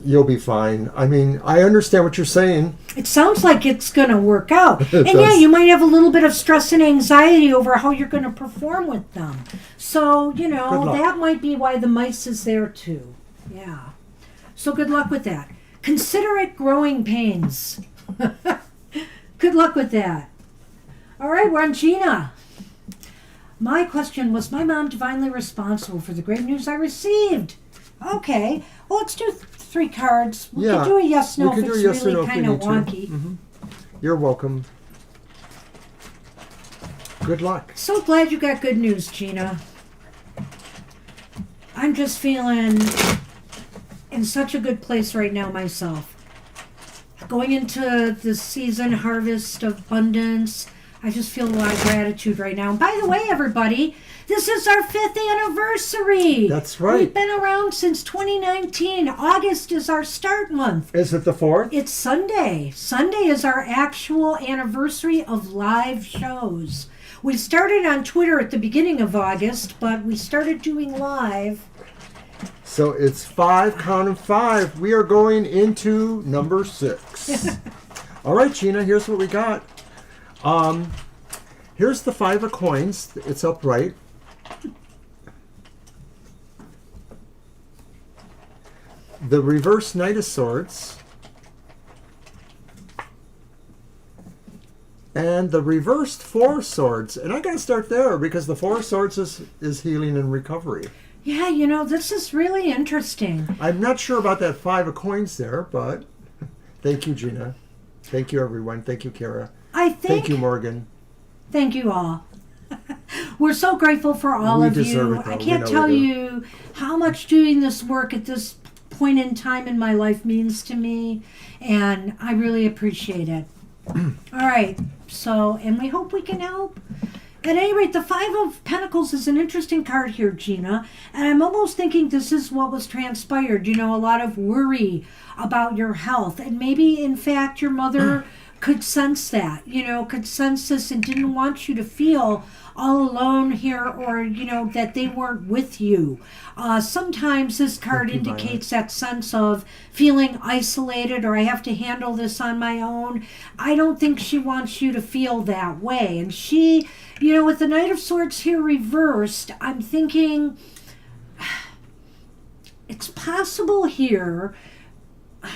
you'll be fine. I mean, I understand what you're saying. It sounds like it's going to work out. And does. yeah, you might have a little bit of stress and anxiety over how you're going to perform with them. So, Good luck. that might be why the mice is there too. Yeah. So good luck with that. Consider it growing pains. Good luck with that. All right, we're on Gina. My question was my mom divinely responsible for the great news I received? Okay. Well, let's do 3 cards. We Yeah. can do a yes-no We if can do it's a yes or really no if we kind of need to. wonky. Mhm. You're welcome. Good luck. So glad you got good news, Gina. I'm just feeling in such a good place right now myself. Going into the season harvest of abundance, I just feel a lot of gratitude right now. And by the way, everybody, this is our 5th anniversary. That's right. We've been around since 2019. August is our start month. Is it the 4th? It's Sunday. Sunday is our actual anniversary of live shows. We started on Twitter at the beginning of August, but we started doing live. So it's 5, count 'em 5. We are going into number 6. All right, Gina, here's what we got. Here's the 5 of coins. It's upright. The reverse Knight of Swords. And the reversed 4 of Swords. And I got to start there because the 4 of Swords is healing and recovery. Yeah, this is really interesting. I'm not sure about that 5 of coins there, but thank you, Gina. Thank you, everyone. Thank you, Kara. Thank you, Morgan. Thank you all. We're so grateful for all We of deserve you. it, though. I We can't know tell we do. you how much doing this work at this point in time in my life means to me, and I really appreciate it. All right, and we hope we can help. At any rate, the 5 of Pentacles is an interesting card here, Gina, and I'm almost thinking this is what was transpired. A lot of worry about your health, and maybe, in fact, your mother could sense that, could sense this and didn't want you to feel all alone here, or, that they weren't with you. Sometimes this card Thank you, indicates that sense of feeling isolated, or I have to handle this on my own. I don't think she wants you to feel that way. And she, with the Knight of Swords here reversed, I'm thinking it's possible here.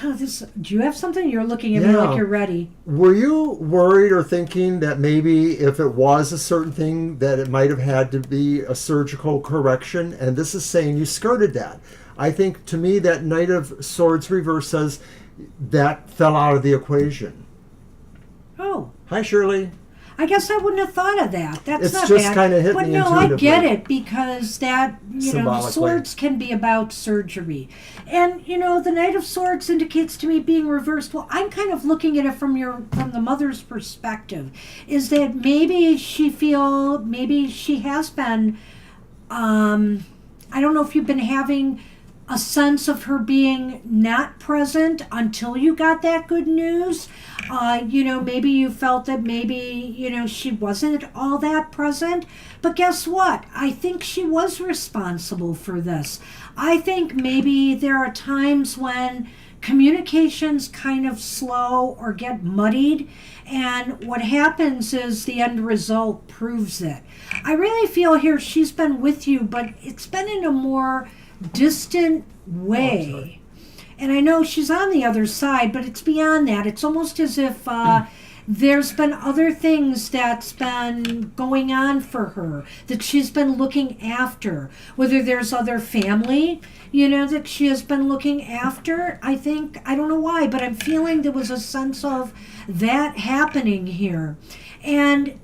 Do you have something? You're looking at me like you're ready. Were you worried or thinking that maybe if it was a certain thing that it might have had to be a surgical correction? And this is saying you skirted that. I think to me that Knight of Swords reverse says that fell out of the equation. Oh. Hi, Shirley. I guess I wouldn't have thought of that. That's It's not just bad. kinda hit but me no, I intuitively. get it because that, the Symbolically. swords can be about surgery. And, the Knight of Swords indicates to me being reversed. Well, I'm kind of looking at it from the mother's perspective. Is that maybe she has been, I don't know if you've been having a sense of her being not present until you got that good news. Maybe you felt that she wasn't all that present. But guess what? I think she was responsible for this. I think maybe there are times when communications kind of slow or get muddied, and what happens is the end result proves it. I really feel here she's been with you, but it's been in a more distant way. And I know she's on the other side, but it's beyond that. It's almost as if there's been other things that's been going on for her that she's been looking after. Whether there's other family, that she has been looking after. I don't know why, but I'm feeling there was a sense of that happening here. And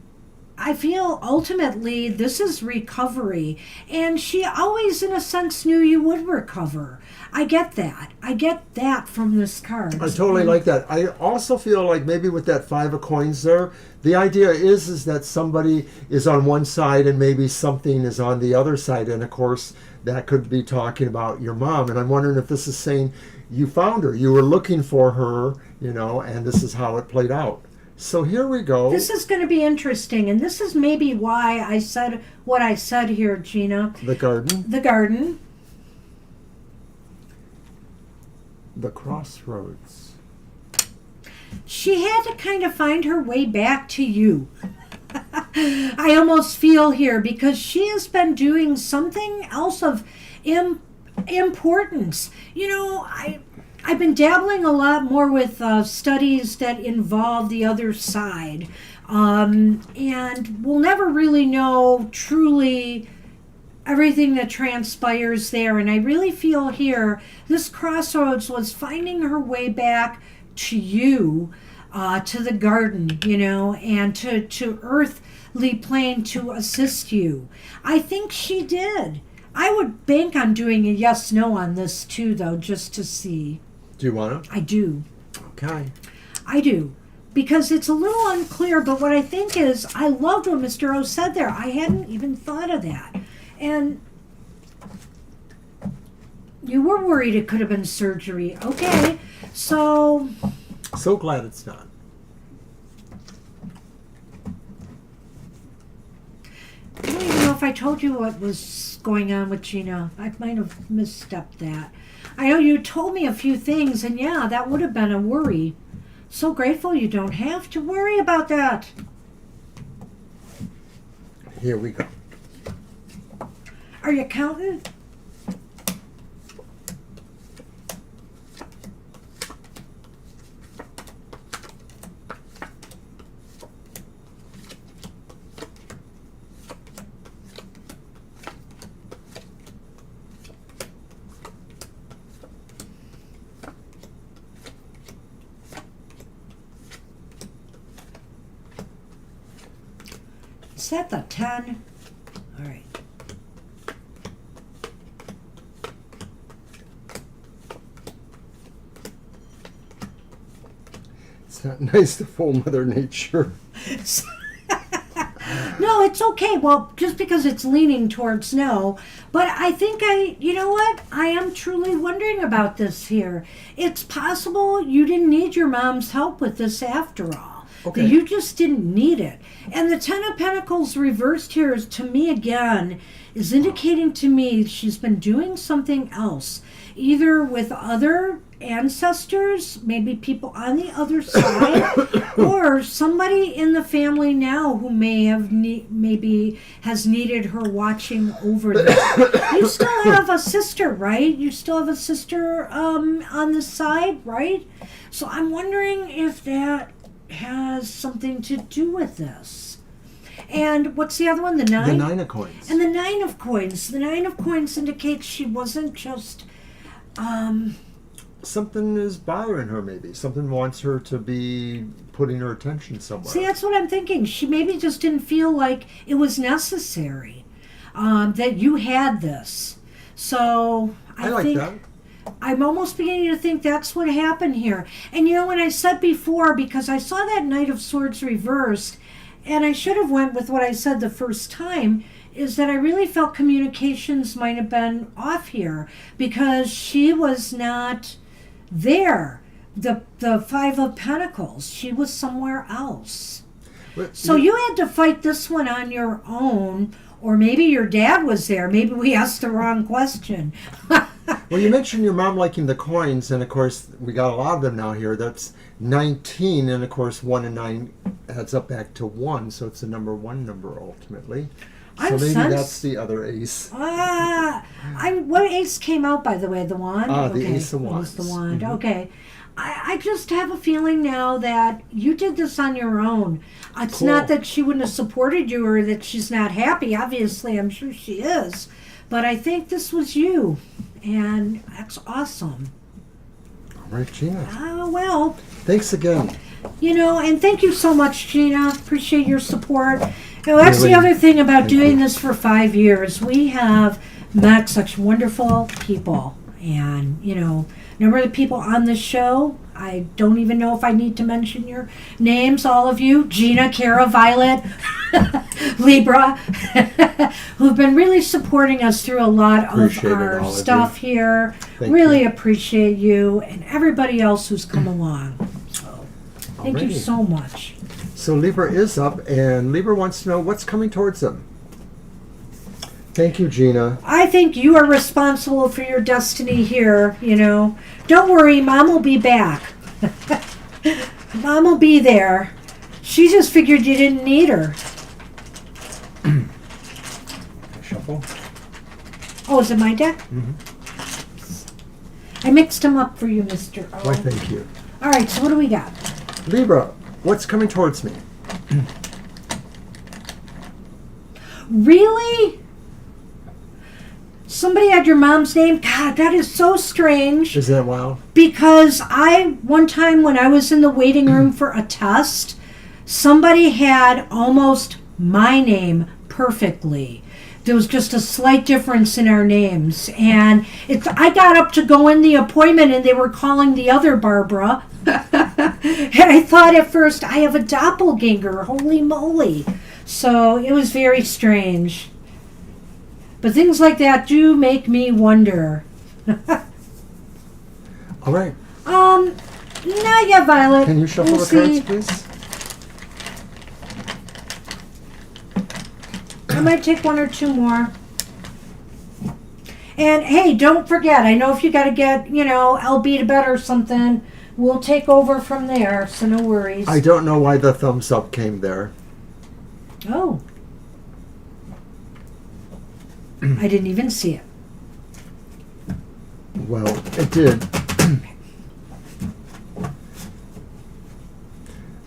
I feel ultimately this is recovery. And she always, in a sense, knew you would recover. I get that. I get that from this card. I totally like that. I also feel like maybe with that 5 of coins there, the idea is that somebody is on one side and maybe something is on the other side. And of course, that could be talking about your mom. And I'm wondering if this is saying you found her, you were looking for her, and this is how it played out. So here we go. This is going to be interesting, and this is maybe why I said what I said here, Gina. The garden. The garden. The crossroads. She had to kind of find her way back to you. I almost feel here because she has been doing something else of importance. I've been dabbling a lot more with studies that involve the other side. And we'll never really know truly everything that transpires there. And I really feel here, this crossroads was finding her way back to you, to the garden, and to earthly plane to assist you. I think she did. I would bank on doing a yes-no on this too, though, just to see. Do you want to? I do. Okay. I do. Because it's a little unclear, but what I think is, I loved what Mr. O said there. I hadn't even thought of that. And you were worried it could have been surgery. Okay. So Glad it's not. I don't even know if I told you what was going on with Gina. I might have misstepped that. I know you told me a few things, and yeah, that would have been a worry. So grateful you don't have to worry about that. Here we go. Are you counting? Is that the 10? All right. It's not nice to fool Mother Nature. No, it's okay. Well, just because it's leaning towards no. But I think you know what? I am truly wondering about this here. It's possible you didn't need your mom's help with this after all. Okay. You just didn't need it. And the Ten of Pentacles reversed here is, to me again, is indicating to me she's been doing something else. Either with other ancestors, maybe people on the other side, or somebody in the family now who may have maybe has needed her watching over this. You still have a sister, right? You still have a sister on the side, right? So I'm wondering if that has something to do with this. And what's the other one? The 9? The 9 of coins. And the 9 of coins. The 9 of coins indicates she wasn't just something is bothering her, maybe. Something wants her to be putting her attention somewhere. See, that's what I'm thinking. She maybe just didn't feel like it was necessary that you had this. So I like think that. I'm almost beginning to think that's what happened here. And when I said before, because I saw that Knight of Swords reversed, and I should have went with what I said the first time, is that I really felt communications might have been off here because she was not there. The 5 of Pentacles, she was somewhere else. So you had to fight this one on your own, or maybe your dad was there. Maybe we asked the wrong question. Well, you mentioned your mom liking the coins, and of course, we got a lot of them now here. That's 19, and of course, 1 and 9 adds up back to 1, so it's the number 1 number ultimately. I'm maybe sens- that's the other ace. What ace came out, by the way? The wand? The ace of It wands. was the wand. Mhm. Okay. I just have a feeling now that you did this on your own. It's Cool. not that she wouldn't have supported you or that she's not happy. Obviously, I'm sure she is. But I think this was you. And that's awesome. All right, Gina. Well, Thanks again. and thank you so much, Gina. Appreciate your support. That's Really, the other thing about thank doing you. this for 5 years. We have met such wonderful people. And, number of the people on this show, I don't even know if I need to mention your names, all of you. Gina, Kara, Violet, Libra, who've been really supporting us through a lot Appreciate of it, our all of stuff you. here. Thank Really you. appreciate you and everybody else who's come along. So, thank you Alrighty. so much. So Libra is up, and Libra wants to know what's coming towards them. Thank you, Gina. I think you are responsible for your destiny here, Don't worry, Mom will be back. Mom will be there. She just figured you didn't need her. Shuffle. Oh, is it my deck? Mhm. I mixed them up for you, Mr. O. Why, thank you. All right, so what do we got? Libra, what's coming towards me? Really? Somebody had your mom's name? God, that is so strange. Isn't that wild? Because one time when I was in the waiting room for a test, somebody had almost my name perfectly. There was just a slight difference in our names. And I got up to go in the appointment and they were calling the other Barbara. And I thought at first, I have a doppelganger. Holy moly. So it was very strange. But things like that do make me wonder. All right. Not yet, Violet. Can you shuffle We'll the cards, see. please? I might take one or two more. And hey, don't forget, I know if you got to get, LB to bed or something, we'll take over from there, so no worries. I don't know why the thumbs up came there. Oh. I didn't even see it. Well, it did.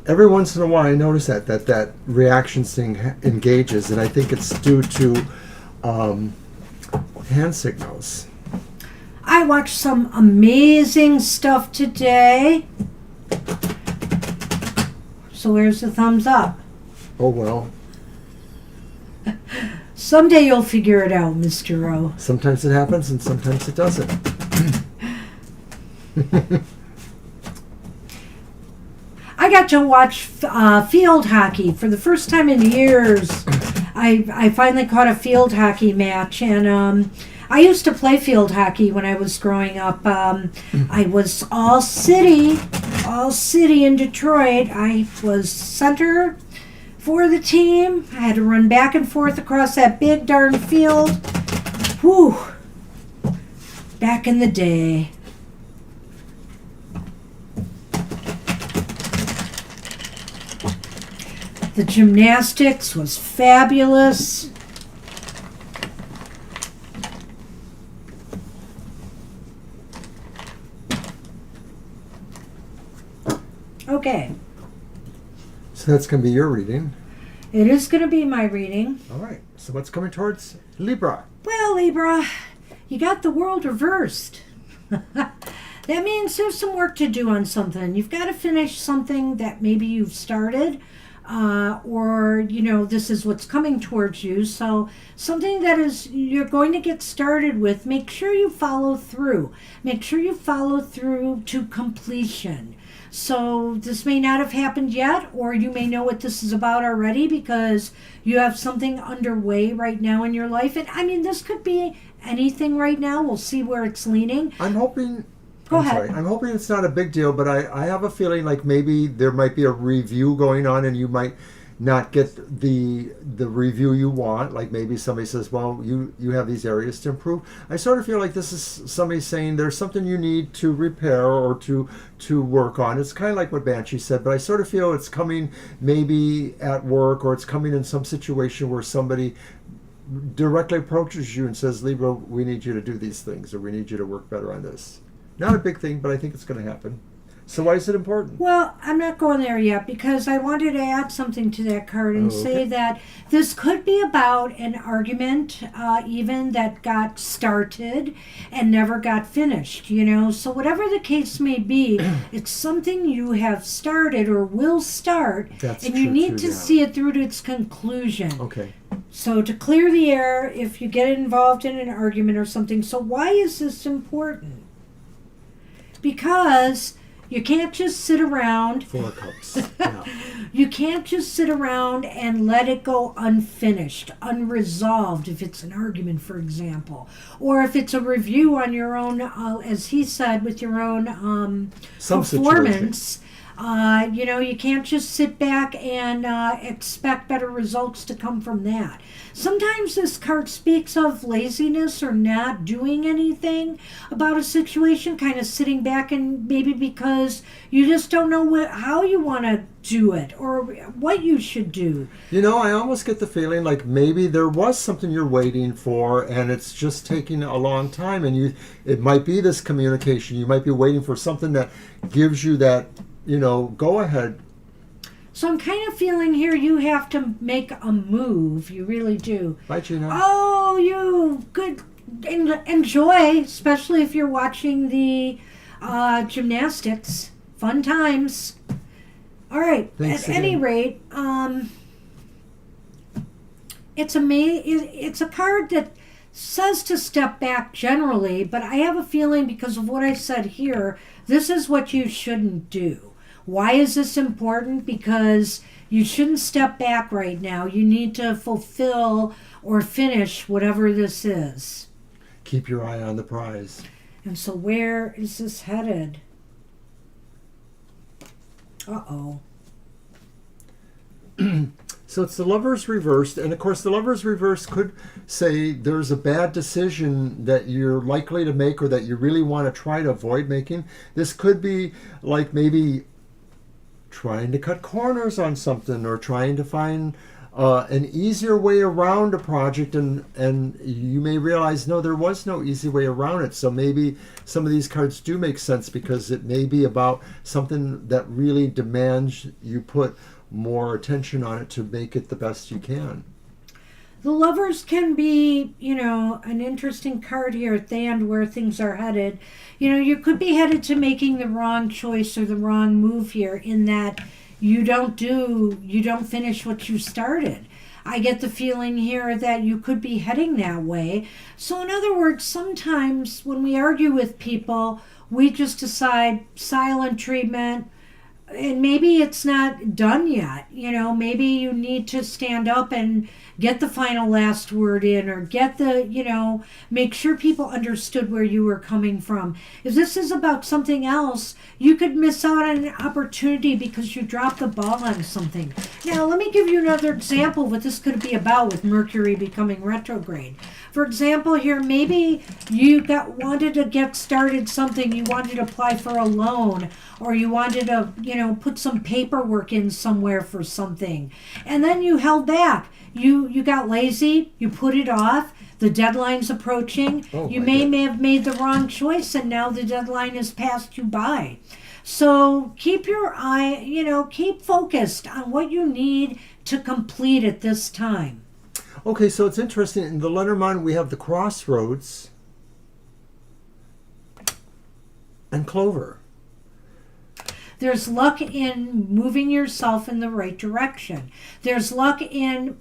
Every once in a while, I notice that reaction thing engages, and I think it's due to hand signals. I watched some amazing stuff today. So where's the thumbs up? Oh well. Someday you'll figure it out, Mr. O. Sometimes it happens, and sometimes it doesn't. I got to watch field hockey for the first time in years. I finally caught a field hockey match, and I used to play field hockey when I was growing up. I was all city in Detroit. I was center for the team. I had to run back and forth across that big darn field. Whew. Back in the day. The gymnastics was fabulous. Okay, So that's going to be your reading. it is going to be my reading. All right. So what's coming towards Libra? Well, Libra, you got the world reversed. That means there's some work to do on something. You've got to finish something that maybe you've started, or this is what's coming towards you. So something that is you're going to get started with, make sure you follow through. Make sure you follow through to completion. So this may not have happened yet, or you may know what this is about already because you have something underway right now in your life. And I mean, this could be anything right now. We'll see where it's leaning. I'm hoping. Go I'm ahead. Sorry. I'm hoping it's not a big deal, but I have a feeling like maybe there might be a review going on, and you might not get the review you want. Like maybe somebody says, "Well, you have these areas to improve." I sort of feel like this is somebody saying there's something you need to repair or to work on. It's kind of like what Banshee said, but I sort of feel it's coming maybe at work, or it's coming in some situation where somebody directly approaches you and says, Libra, we need you to do these things, or we need you to work better on this. Not a big thing, but I think it's going to happen. So why is it important? Well, I'm not going there yet because I wanted to add something to that card and say that this could be about an argument even that got started and never got finished, you know. So whatever the case may be, it's something you have started or will start, That's and you true, need too, to yeah. see it through to its conclusion. Okay. So to clear the air if you get involved in an argument or something. So why is this important? Because you can't just sit around. 4 cups. Yeah. You can't just sit around and let it go unfinished, unresolved, if it's an argument, for example. Or if it's a review on your own, as he said, with your own Some performance. You know, you can't just sit back and expect better results to come from that. Sometimes this card speaks of laziness or not doing anything about a situation, kind of sitting back, and maybe because you just don't know how you want to do it or what you should do. You know, I almost get the feeling like maybe there was something you're waiting for and it's just taking a long time, and it might be this communication. You might be waiting for something that gives you that, you know, go ahead. So I'm kind of feeling here you have to make a move. You really do. Bye, Gina. Oh, you good. Enjoy, especially if you're watching the gymnastics. Fun times. All right. Thanks At any again. rate, it's a card that says to step back generally, but I have a feeling because of what I said here, this is what you shouldn't do. Why is this important? Because you shouldn't step back right now. You need to fulfill or finish whatever this is. Keep your eye on the prize. And so where is this headed? Uh-oh. So it's the Lovers reversed, and of course the Lovers reversed could say there's a bad decision that you're likely to make or that you really want to try to avoid making. This could be like maybe trying to cut corners on something or trying to find an easier way around a project, and you may realize, no, there was no easy way around it. So maybe some of these cards do make sense because it may be about something that really demands you put more attention on it to make it the best you can. The Lovers can be, you know, an interesting card here at the end where things are headed. You know, you could be headed to making the wrong choice or the wrong move here in that you don't finish what you started. I get the feeling here that you could be heading that way. So in other words, sometimes when we argue with people, we just decide silent treatment, and maybe it's not done yet. You know, maybe you need to stand up and get the final last word in, or get the, you know, make sure people understood where you were coming from. If this is about something else, you could miss out on an opportunity because you dropped the ball on something. Now, let me give you another example of what this could be about with Mercury becoming retrograde. For example, here, maybe you wanted to get started something, you wanted to apply for a loan, or you wanted to, you know, put some paperwork in somewhere for something, and then you held back. You got lazy, you put it off, the deadline's approaching, you may have made the wrong choice, and now the deadline has passed you by. So keep your eye, you know, keep focused on what you need to complete at this time. Okay, so it's interesting. In the Lenormand, we have the Crossroads and Clover. There's luck in moving yourself in the right direction. There's luck in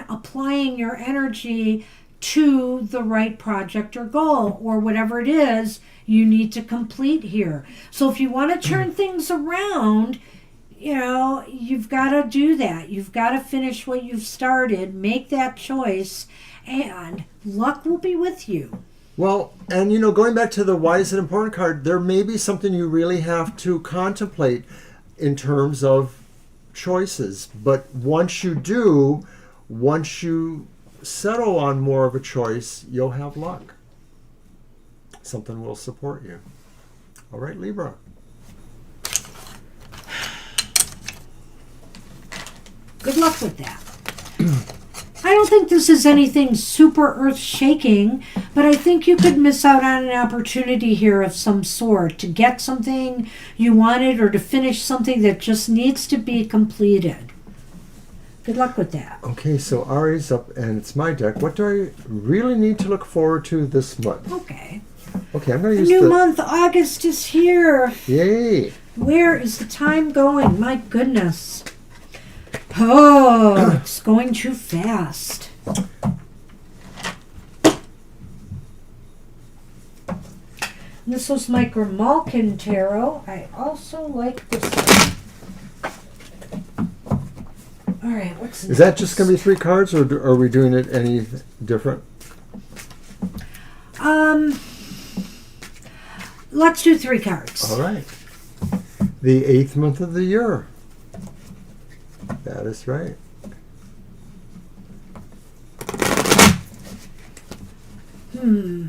applying your energy to the right project or goal or whatever it is you need to complete here. So if you want to turn things around, you know, you've got to do that. You've got to finish what you've started, make that choice, and luck will be with you. Well, and you know, going back to the why is it important card, there may be something you really have to contemplate in terms of choices. But once you do, once you settle on more of a choice, you'll have luck. Something will support you. All right, Libra. Good luck with that. I don't don't think this is anything super earth-shaking, but I think you could miss out on an opportunity here of some sort to get something you wanted or to finish something that just needs to be completed. Good luck with that. Okay, so Ari's up, and it's my deck. What do I really need to look forward to this month? Okay. Okay, I'm going to The use new month, August, is here. Yay! Where is the time going? My goodness. Oh, it's going too fast. This was my Grimalkin Tarot. I also like this one. All right, what's next? Is that just going to be 3 cards, or are we doing it any different? Let's do 3 cards. All right. The 8th month of the year. That is right. You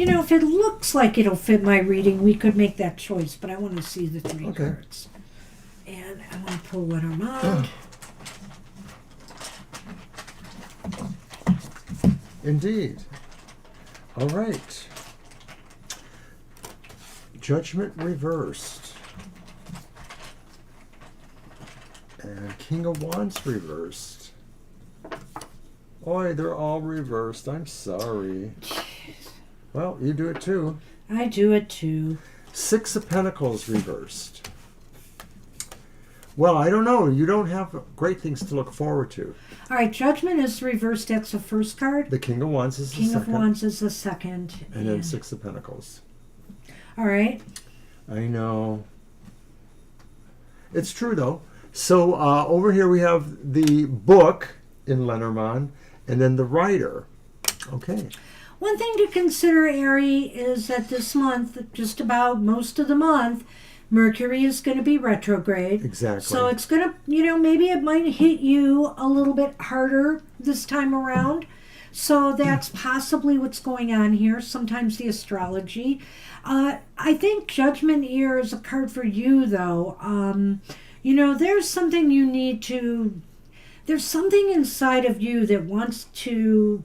know, if it looks like it'll fit my reading, we could make that choice, but I want to see the 3 Okay. cards. And I want to pull Lenormand. Indeed. All right. Judgment reversed. And King of Wands reversed. Boy, they're all reversed. I'm sorry. Well, you do it too. I do it too. 6 of Pentacles reversed. Well, I don't know. You don't have great things to look forward to. All right, Judgment is reversed. That's the first card. The King of Wands is the King second. of Wands is the second. And then 6 of Pentacles. All right. I know. It's true, though. So over here we have the book in Lenormand, and then the writer. Okay. One thing to consider, Ari, is that this month, just about most of the month, Mercury is going to be retrograde. Exactly. So it's going to, you know, maybe it might hit you a little bit harder this time around. So that's possibly what's going on here. Sometimes the astrology. I think Judgment here is a card for you, though. You know, there's something you need to... There's something inside of you that wants to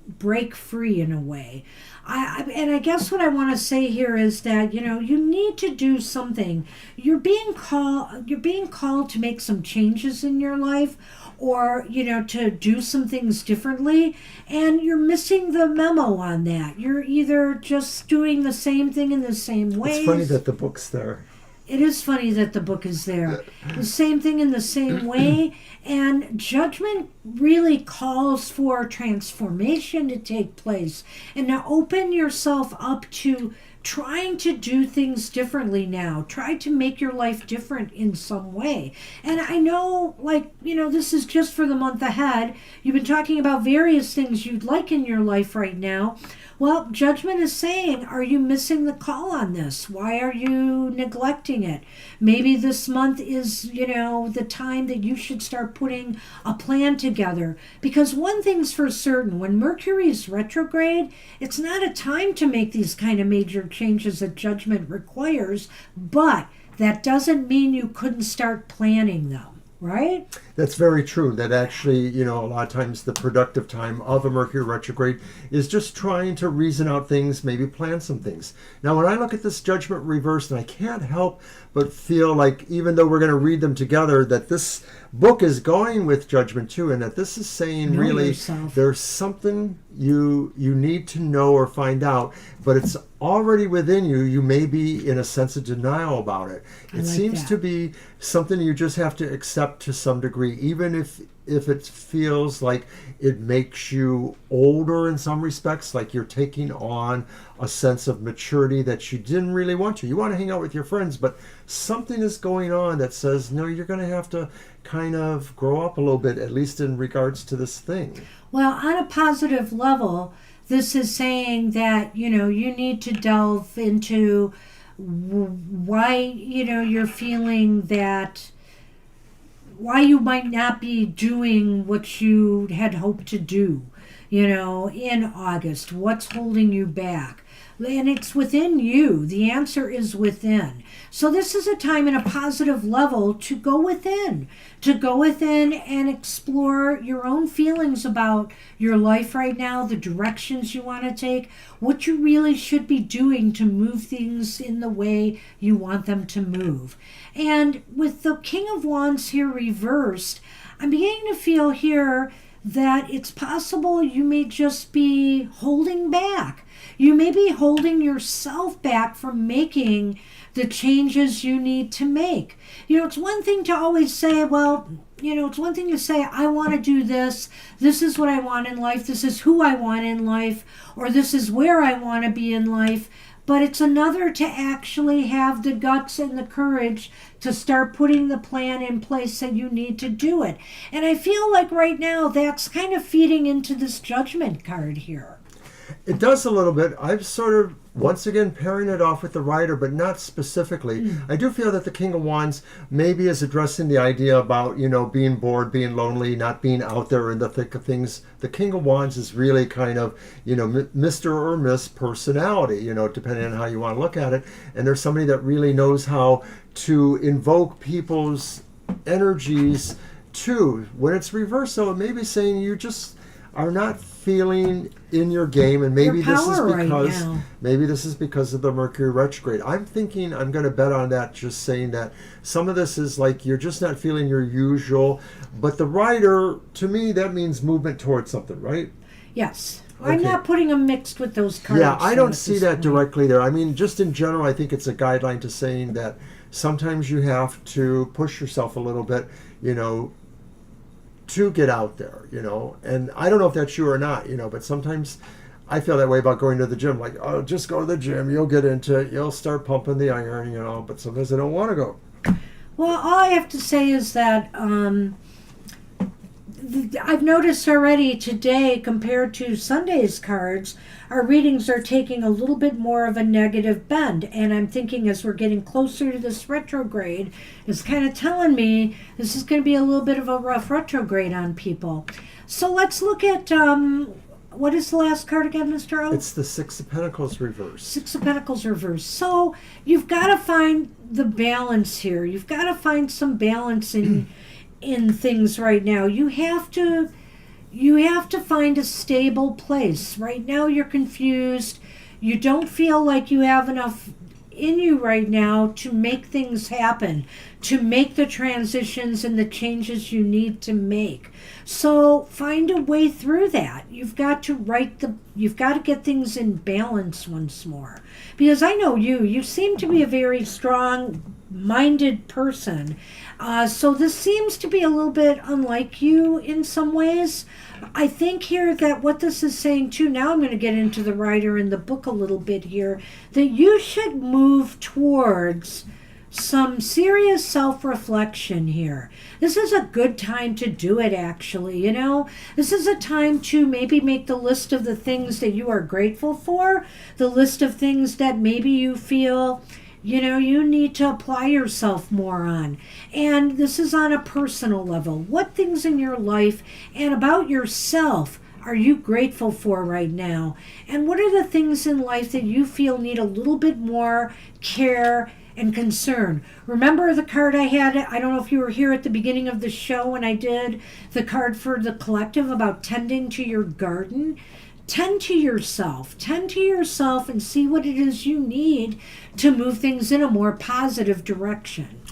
break free in a way. And I guess what I want to say here is that, you know, you need to do something. You're being called to make some changes in your life, or, you know, to do some things differently, and you're missing the memo on that. You're either just doing the same thing in the same way. It's funny that the book's there. It is funny that the book is there. The same thing in the same way. And Judgment really calls for transformation to take place and to open yourself up to trying to do things differently now. Try to make your life different in some way. And I know, like, you know, this is just for the month ahead. You've been talking about various things you'd like in your life right now. Well, Judgment is saying, are you missing the call on this? Why are you neglecting it? Maybe this month is, you know, the time that you should start putting a plan together. Because one thing's for certain, when Mercury is retrograde, it's not a time to make these kind of major changes that Judgment requires, but that doesn't mean you couldn't start planning them. Right? That's very true. That actually, you know, a lot of times the productive time of a Mercury retrograde is just trying to reason out things, maybe plan some things. Now, when I look at this Judgment reversed, and I can't help but feel like, even though we're going to read them together, that this book is going with Judgment too, and that this is saying Know really yourself. there's something you need to know or find out, but it's already within you. You may be in a sense of denial about it. I It like seems that. to be something you just have to accept to some degree, even if it feels like it makes you older in some respects, like you're taking on a sense of maturity that you didn't really want to. You want to hang out with your friends, but something is going on that says, no, you're going to have to kind of grow up a little bit, at least in regards to this thing. Well, on a positive level, this is saying that, you know, you need to delve into why, you know, you're feeling that, why you might not be doing what you had hoped to do. in August? What's holding you back? And it's within you. The answer is within. So this is a time in a positive level to go within, and explore your own feelings about your life right now, the directions you want to take, what you really should be doing to move things in the way you want them to move. And with the King of Wands here reversed, I'm beginning to feel here that it's possible you may just be holding back. You may be holding yourself back from making the changes you need to make. It's one thing to always say, it's one thing to say, I want to do this. This is what I want in life. This is who I want in life. Or this is where I want to be in life. But it's another to actually have the guts and the courage to start putting the plan in place that you need to do it. And I feel like right now that's kind of feeding into this Judgment card here. It does a little bit. I'm sort of, once again, pairing it off with the Rider, but not specifically. I do feel that the King of Wands maybe is addressing the idea about, being bored, being lonely, not being out there in the thick of things. The King of Wands is really kind of, Mr. or Miss personality, depending on how you want to look at it. And there's somebody that really knows how to invoke people's energies too. When it's reversed, though, it may be saying you just are not feeling in your game, and maybe this is because of the Mercury retrograde. I'm thinking I'm going to bet on that, just saying that some of this is like you're just not feeling your usual. But the Rider, to me, that means movement towards something, right? Yes. Okay. I'm not putting them mixed with those cards. Yeah, I don't see that directly there. I mean, just in general, I think it's a guideline to saying that sometimes you have to push yourself a little bit, to get out there, and I don't know if that's you or not, but sometimes I feel that way about going to the gym, like, oh, just go to the gym, you'll get into it, you'll start pumping the iron, but sometimes I don't want to go. Well, all I have to say is that I've noticed already today, compared to Sunday's cards, our readings are taking a little bit more of a negative bend. And I'm thinking as we're getting closer to this retrograde, it's kind of telling me this is going to be a little bit of a rough retrograde on people. So let's look at, what is the last card again, Mr. O? It's the Six of Pentacles reversed. Six of Pentacles reversed. So you've got to find the balance here. You've got to find some balance in things right now. You have to find a stable place. Right now you're confused. You don't feel like you have enough in you right now to make things happen, to make the transitions and the changes you need to make. So find a way through that. You've got to get things in balance once more. Because I know you seem to be a very strong-minded person. So this seems to be a little bit unlike you in some ways. I think here that what this is saying too, now I'm going to get into the Rider in the book a little bit here, that you should move towards some serious self-reflection here. This is a good time to do it, actually, This is a time to maybe make the list of the things that you are grateful for, the list of things that maybe you feel you need to apply yourself more on. And this is on a personal level. What things in your life and about yourself are you grateful for right now? And what are the things in life that you feel need a little bit more care and concern? Remember the card I had, I don't know if you were here at the beginning of the show when I did the card for the collective about tending to your garden? Tend to yourself and see what it is you need to move things in a more positive direction.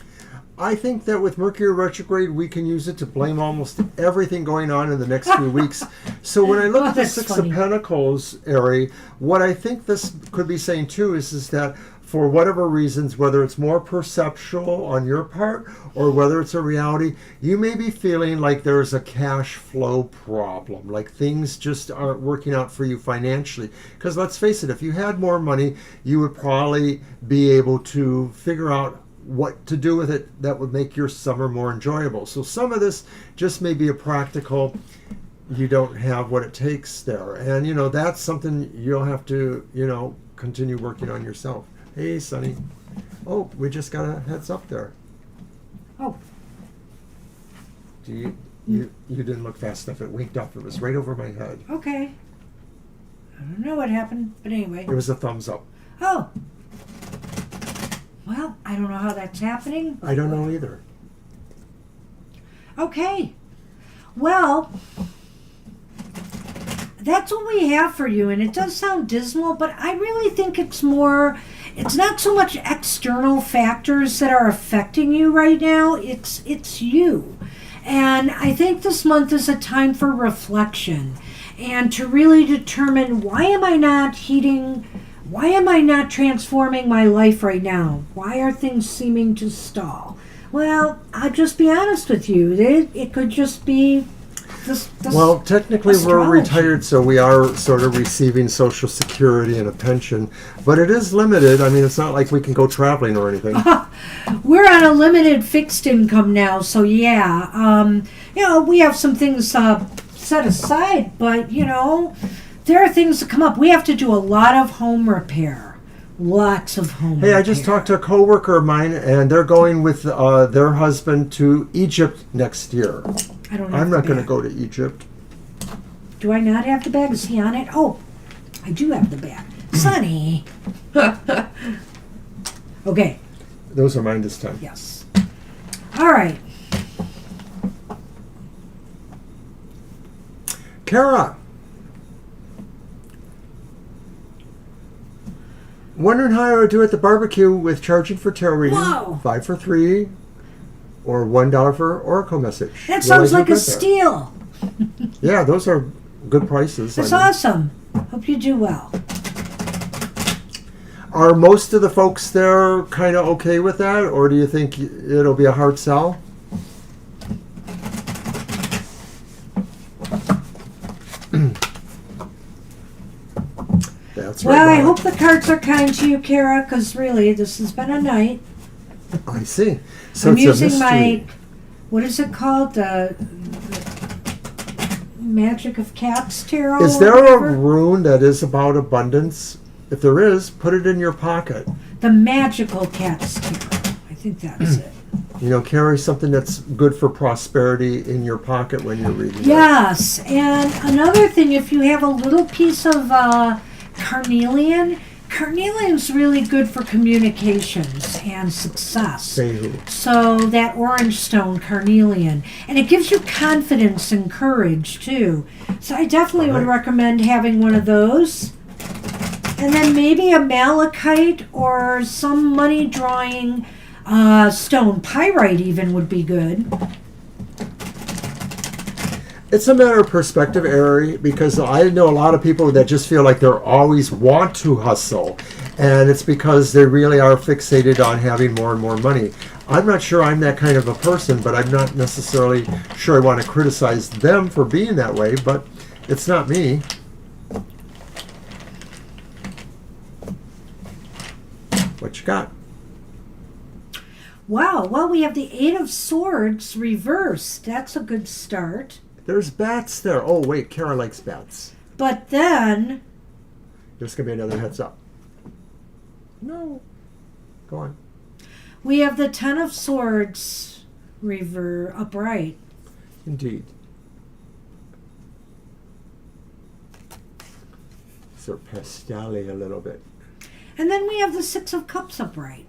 I think that with Mercury retrograde, we can use it to blame almost everything going on in the next few weeks. So when I look at the Six of Pentacles, Ari, what I think this could be saying too is that for whatever reasons, whether it's more perceptual on your part or whether it's a reality, you may be feeling like there's a cash flow problem, like things just aren't working out for you financially. Because let's face it, if you had more money, you would probably be able to figure out what to do with it that would make your summer more enjoyable. So some of this just may be a practical, you don't have what it takes there. And, that's something you'll have to, continue working on yourself. Hey, Sonny. Oh, we just got a heads up there. Oh. You didn't look fast enough. It winked up. It was right over my head. Okay. I don't know what happened, but anyway. It was a thumbs up. Oh. Well, I don't know how that's happening. I don't know either. Okay. Well, that's what we have for you, and it does sound dismal, but I really think it's not so much external factors that are affecting you right now, it's you. And I think this month is a time for reflection and to really determine, why am I not transforming my life right now? Why are things seeming to stall? Well, I'll just be honest with you. It could just be this well, technically astrology. we're retired, so we are sort of receiving Social Security and a pension, but it is limited. I mean, it's not like we can go traveling or anything. We're on a limited fixed income now, so yeah. We have some things set aside, but, there are things that come up. We have to do a lot of home repair. Lots of home repair. Hey, I just talked to a coworker of mine, and they're going with their husband to Egypt next year. I'm not going to go to Egypt. Do I not have the bag? Is he on it? Oh, I do have the bag. Sonny. Okay. Those are mine this time. Yes. All right. Kara. Wondering how I would do at the barbecue with charging for tarot reading. Whoa. 5 for 3 or $1 for oracle message. That sounds like a steal. Yeah, those are good prices. That's awesome. Hope you do well. Are most of the folks there kind of okay with that, or do you think it'll be a hard sell? That's right. Well, I hope the cards are kind to you, Kara, because really, this has been a night. I see. So I'm it's using a mystery. what is it called? The Magic of Cats Tarot? Is there a rune that is about abundance? If there is, put it in your pocket. The Magical Cats Tarot. I think that's it. Carry something that's good for prosperity in your pocket when you're reading it. Yes, and another thing, if you have a little piece of carnelian's really good for communications and success. Say who. So that orange stone, carnelian, and it gives you confidence and courage too. So I definitely would recommend having one of those. And then maybe a malachite or some money drawing stone. Pyrite even would be good. It's a matter of perspective, Ari, because I know a lot of people that just feel like they always want to hustle, and it's because they really are fixated on having more and more money. I'm not sure I'm that kind of a person, but I'm not necessarily sure I want to criticize them for being that way, but it's not me. What you got? Wow, well, we have the Eight of Swords reversed. That's a good start. There's bats there. Oh, wait, Kara likes bats. But then... There's going to be another heads up. No. Go on. We have the Ten of Swords upright. Indeed. So pastel-y a little bit. And then we have the Six of Cups upright.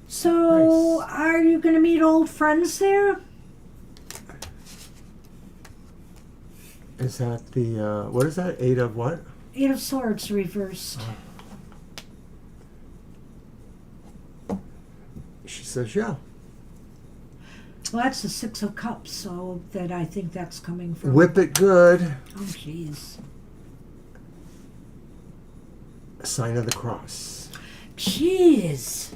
So, Nice. Are you going to meet old friends there? Is that the, what is that? Eight of what? Eight of Swords reversed. She says, yeah. Well, that's the Six of Cups, so that I think that's coming from... Whip it good. Oh, jeez. Sign of the cross. Jeez.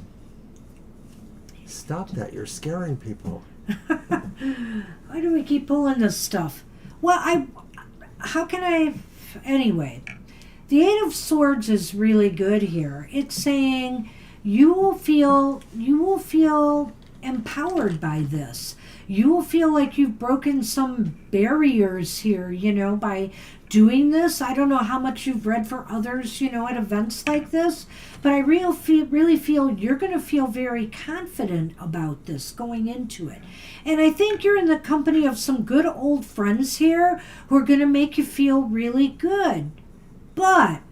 Stop that. You're scaring people. Why do we keep pulling this stuff? Well, anyway, the Eight of Swords is really good here. It's saying you will feel empowered by this. You will feel like you've broken some barriers here, by doing this. I don't know how much you've read for others, at events like this, but I really feel you're going to feel very confident about this going into it. And I think you're in the company of some good old friends here who are going to make you feel really good. But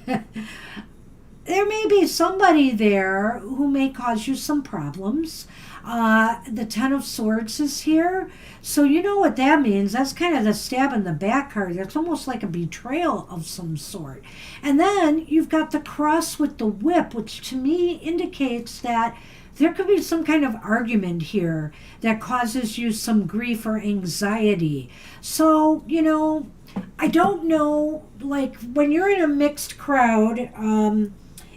there may be somebody there who may cause you some problems. The Ten of Swords is here. So you know what that means. That's kind of the stab in the back card. That's almost like a betrayal of some sort. And then you've got the Cross with the Whip, which to me indicates that there could be some kind of argument here that causes you some grief or anxiety. So, I don't know, like when you're in a mixed crowd,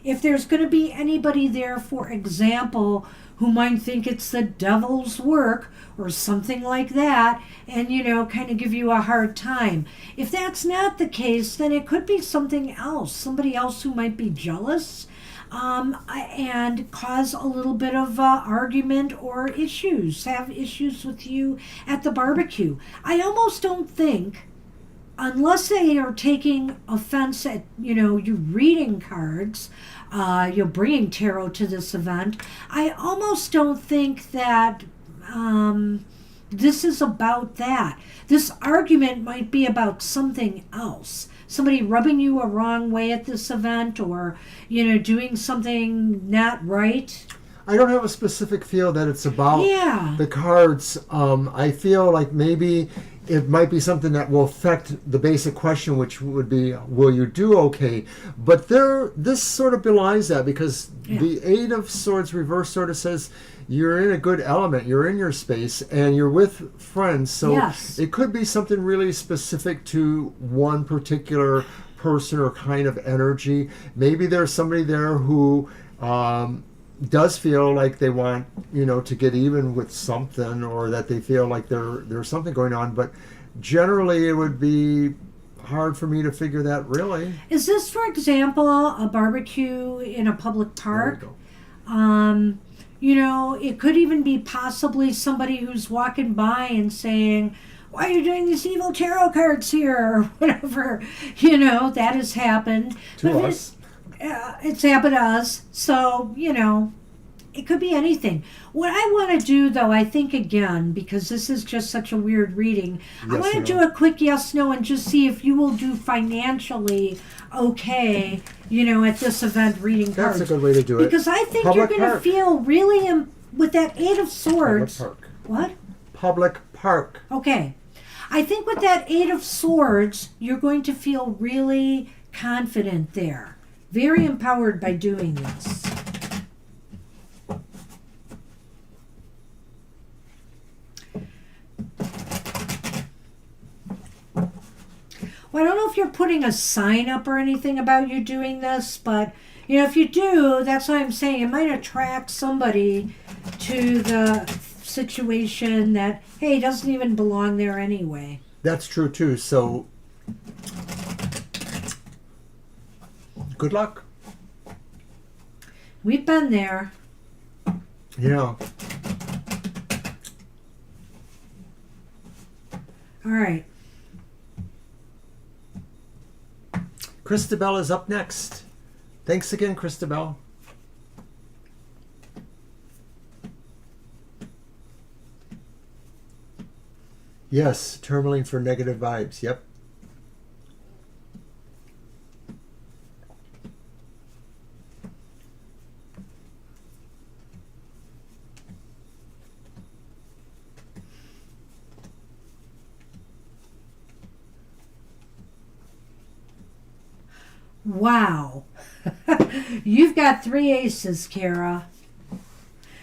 if there's going to be anybody there, for example, who might think it's the devil's work or something like that, and, kind of give you a hard time. If that's not the case, then it could be something else, somebody else who might be jealous, and cause a little bit of argument or have issues with you at the barbecue. I almost don't think, unless they are taking offense at, you reading cards, you're bringing tarot to this event, I almost don't think that this is about that. This argument might be about something else. Somebody rubbing you a wrong way at this event, or, doing something not right. I don't have a specific feel that it's about the cards. I feel like maybe it might be something that will affect the basic question, which would be, will you do okay? But this sort of belies that, because the Eight of Swords reverse sort of says you're in a good element, you're in your space, and you're with friends. So it could be something really specific to one particular person or kind of energy. Maybe there's somebody there who does feel like they want, to get even with something, or that they feel like there's something going on. But generally it would be hard for me to figure that, really. Is this, for example, a barbecue in a public park? It could even be possibly somebody who's walking by and saying, why are you doing these evil tarot cards here, or whatever. That has happened to us. It's happened to us. So, it could be anything. What I want to do, though, I think, again, because this is just such a weird reading, I want to do a quick yes-no and just see if you will do financially okay, at this event reading cards. That's a good way to do it. Because I think you're going to feel really, with that Eight of Swords. Public park. What? Public park. Okay. I think with that Eight of Swords, you're going to feel really confident there. Very empowered by doing this. Well, I don't know if you're putting a sign up or anything about you doing this, but, if you do, that's what I'm saying. It might attract somebody to the situation that, hey, doesn't even belong there anyway. That's true, too. So, good luck. We've been there. Yeah. All right. Christabel is up next. Thanks again, Christabel. Yes, tourmaline for negative vibes. Yep. Wow. You've got 3 aces, Kara.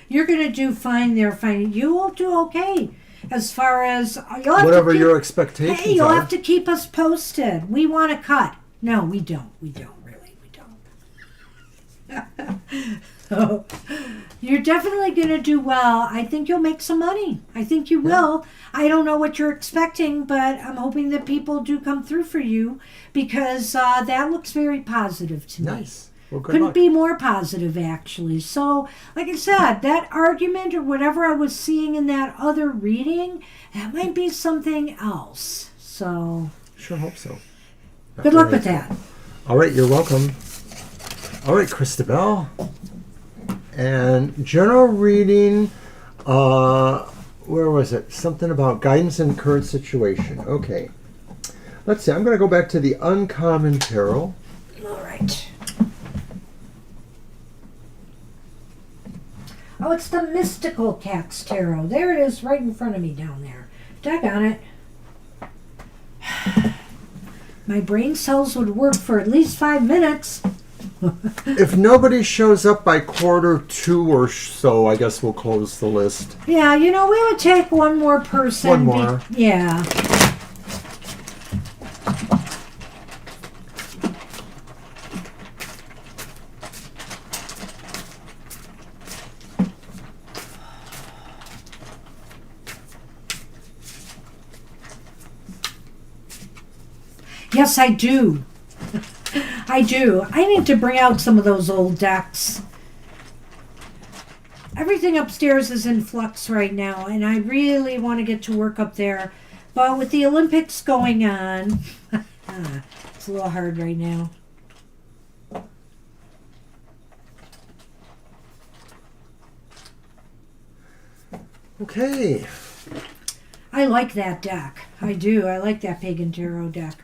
You're going to do fine there, fine. You will do okay. As far as... whatever your expectations Hey, you'll have to keep us posted. We want to cut. No, we don't. We don't, really. We don't. So, you're definitely going to do well. I think you'll make some money. I think you will. I don't know what you're expecting, but I'm hoping that people do come through for you, because that looks very positive to me. Nice. Well, good Couldn't luck. be more positive, actually. So, like I said, that argument or whatever I was seeing in that other reading, that might be something else. So, Sure hope so. good luck with that. All right, you're welcome. All right, Christabel. And general reading, where was it? Something about guidance in current situation. Okay. Let's see. I'm going to go back to the Uncommon Tarot. All right. Oh, it's the Mystical Cats Tarot. There it is right in front of me down there. Daggone it. My brain cells would work for at least 5 minutes. If nobody shows up by quarter 2 or so, I guess we'll close the list. Yeah, we would take one more person. One more. Yeah. Yes, I do. I do. I need to bring out some of those old decks. Everything upstairs is in flux right now, and I really want to get to work up there. But with the Olympics going on, it's a little hard right now. Okay. I like that deck. I do. I like that Pagan Tarot deck.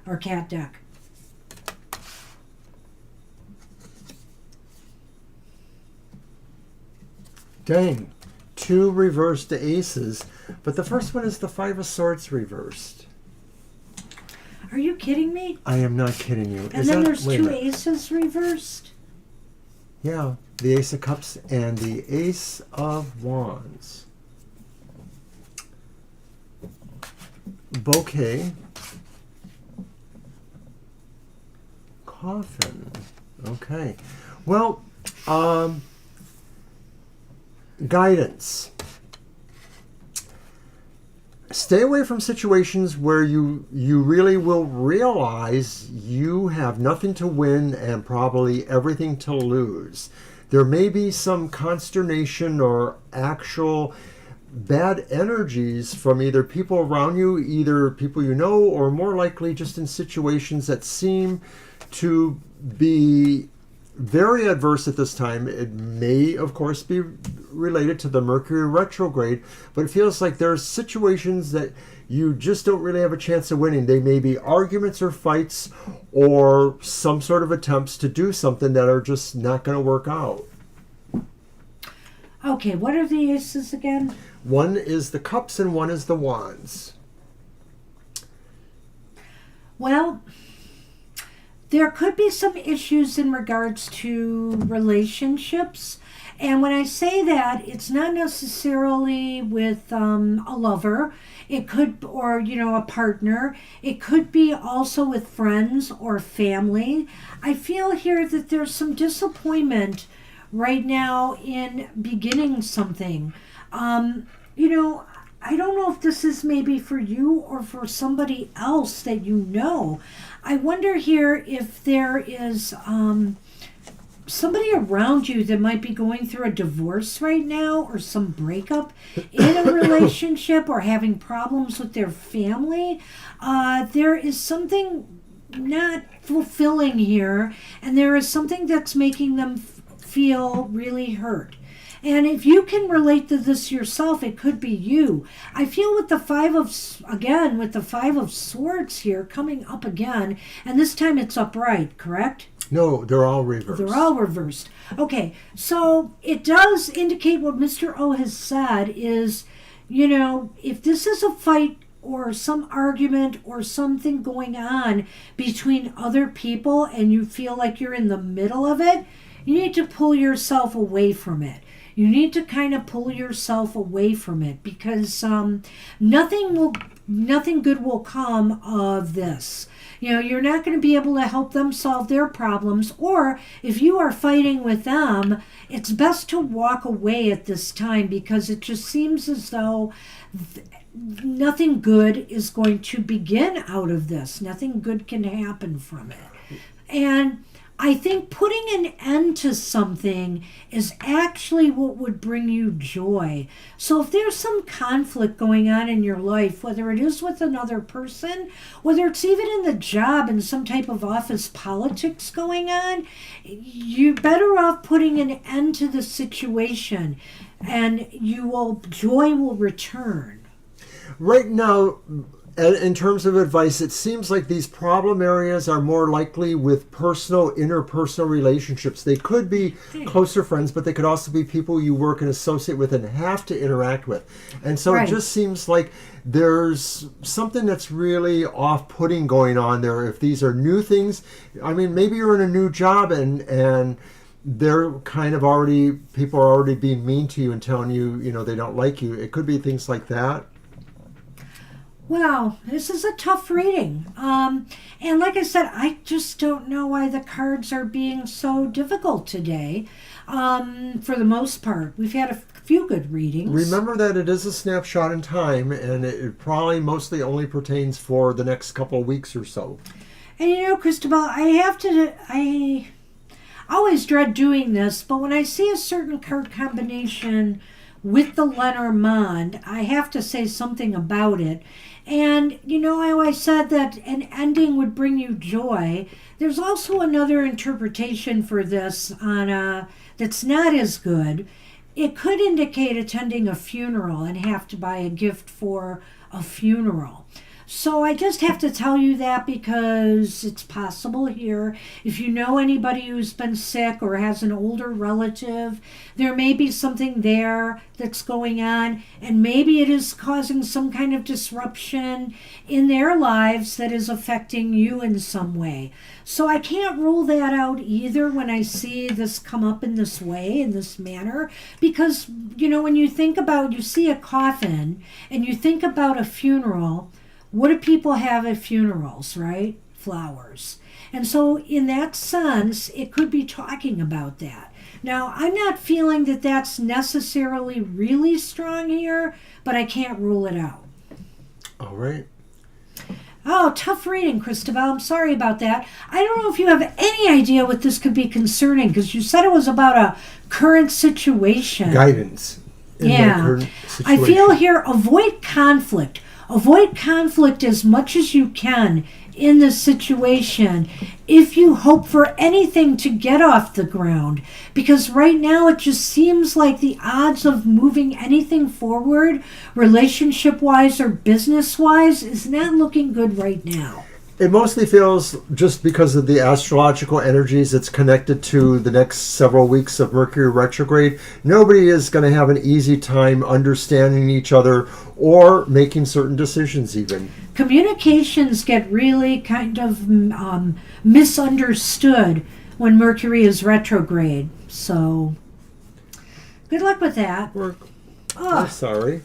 Or cat deck. Dang. 2 reversed aces, but the first one is the 5 of Swords reversed. Are you kidding me? I am not kidding you. And then there's 2 aces reversed? Yeah, the Ace of Cups and the Ace of Wands. Bouquet. Coffin. Okay. Well, guidance. Stay away from situations where you really will realize you have nothing to win and probably everything to lose. There may be some consternation or actual bad energies from either people around you, either people you know, or more likely just in situations that seem to be very adverse at this time. It may, of course, be related to the Mercury retrograde, but it feels like there's situations that you just don't really have a chance of winning. They may be arguments or fights or some sort of attempts to do something that are just not going to work out. Okay, what are the aces again? One is the cups and one is the wands. Well, there could be some issues in regards to relationships. And when I say that, it's not necessarily with a lover. It could, or, a partner. It could be also with friends or family. I feel here that there's some disappointment right now in beginning something. I don't know if this is maybe for you or for somebody else that you know. I wonder here if there is somebody around you that might be going through a divorce right now or some breakup in a relationship or having problems with their family. There is something not fulfilling here, and there is something that's making them feel really hurt. And if you can relate to this yourself, it could be you. I feel with the Five of Swords here coming up again, and this time it's upright, correct? No, they're all reversed. They're all reversed. Okay, so it does indicate what Mr. O has said is, if this is a fight or some argument or something going on between other people and you feel like you're in the middle of it, you need to pull yourself away from it. You need to kind of pull yourself away from it because nothing good will come of this. You're not going to be able to help them solve their problems, or if you are fighting with them, it's best to walk away at this time because it just seems as though nothing good is going to begin out of this. Nothing good can happen from it. And I think putting an end to something is actually what would bring you joy. So if there's some conflict going on in your life, whether it is with another person, whether it's even in the job and some type of office politics going on, you're better off putting an end to the situation, and joy will return. Right now, in terms of advice, it seems like these problem areas are more likely with interpersonal relationships. They could be closer friends, but they could also be people you work and associate with and have to interact with. And so Right. it just seems like there's something that's really off-putting going on there. If these are new things, I mean, maybe you're in a new job and they're kind of people are already being mean to you and telling you, they don't like you. It could be things like that. Wow, this is a tough reading. And like I said, I just don't know why the cards are being so difficult today. For the most part, we've had a few good readings. Remember that it is a snapshot in time, and it probably mostly only pertains for the next couple of weeks or so. And Cristobal, I always dread doing this, but when I see a certain card combination with the Lenormand, I have to say something about it. And, I always said that an ending would bring you joy. There's also another interpretation for this that's not as good. It could indicate attending a funeral and have to buy a gift for a funeral. So I just have to tell you that because it's possible here. If you know anybody who's been sick or has an older relative, there may be something there that's going on, and maybe it is causing some kind of disruption in their lives that is affecting you in some way. So I can't rule that out either when I see this come up in this way, in this manner, because, when you see a coffin and you think about a funeral, what do people have at funerals, right? Flowers. And so in that sense, it could be talking about that. Now, I'm not feeling that that's necessarily really strong here, but I can't rule it out. All right. Oh, tough reading, Cristobal. I'm sorry about that. I don't know if you have any idea what this could be concerning, because you said it was about a current situation. Guidance. In the current situation. I feel here, avoid conflict. Avoid conflict as much as you can in this situation if you hope for anything to get off the ground. Because right now it just seems like the odds of moving anything forward, relationship-wise or business-wise, is not looking good right now. It mostly feels, just because of the astrological energies it's connected to the next several weeks of Mercury retrograde, nobody is going to have an easy time understanding each other or making certain decisions even. Communications get really kind of misunderstood when Mercury is retrograde. So, good luck with that. I'm sorry.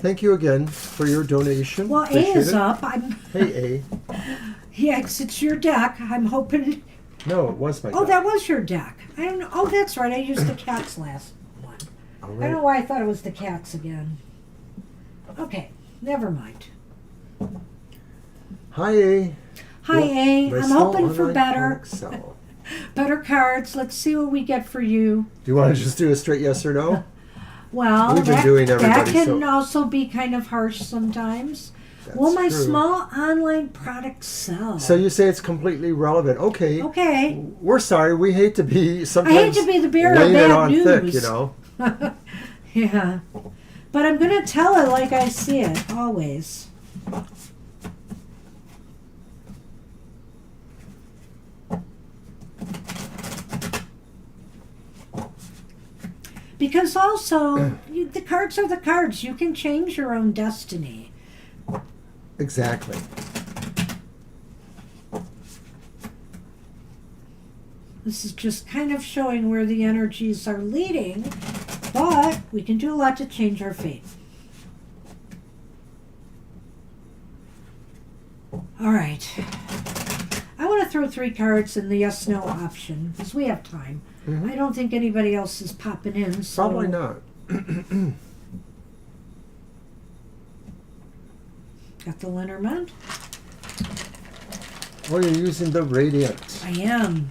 Thank you again for your donation. Well, Appreciate A is it. up. Hey, A. Yes, it's your deck. I'm hoping. No, it was my Oh, deck. that was your deck. I don't know. Oh, that's right. I used the cat's last one. All I right. don't know why I thought it was the cat's again. Okay, never mind. Hi, A. Hi, A. My I'm small hoping for online better. Excel. Better cards. Let's see what we get for you. Do you want to just do a straight yes or no? Well, We've been doing that everybody, can so- also be kind of harsh sometimes. That's Will my true. small online product sell? So you say it's completely relevant. Okay. Okay. We're sorry. We hate to be sometimes I hate to be the bearer of laying it bad on news. thick, you know. Yeah. But I'm going to tell it like I see it, always. Because also, the cards are the cards. You can change your own destiny. Exactly. This is just kind of showing where the energies are leading, but we can do a lot to change our fate. All right. I want to throw 3 cards in the yes-no option, because we have time. Mhm. I don't think anybody else is popping in. So Probably not. Got the Lenormand. Oh, you're using the radiant. I am.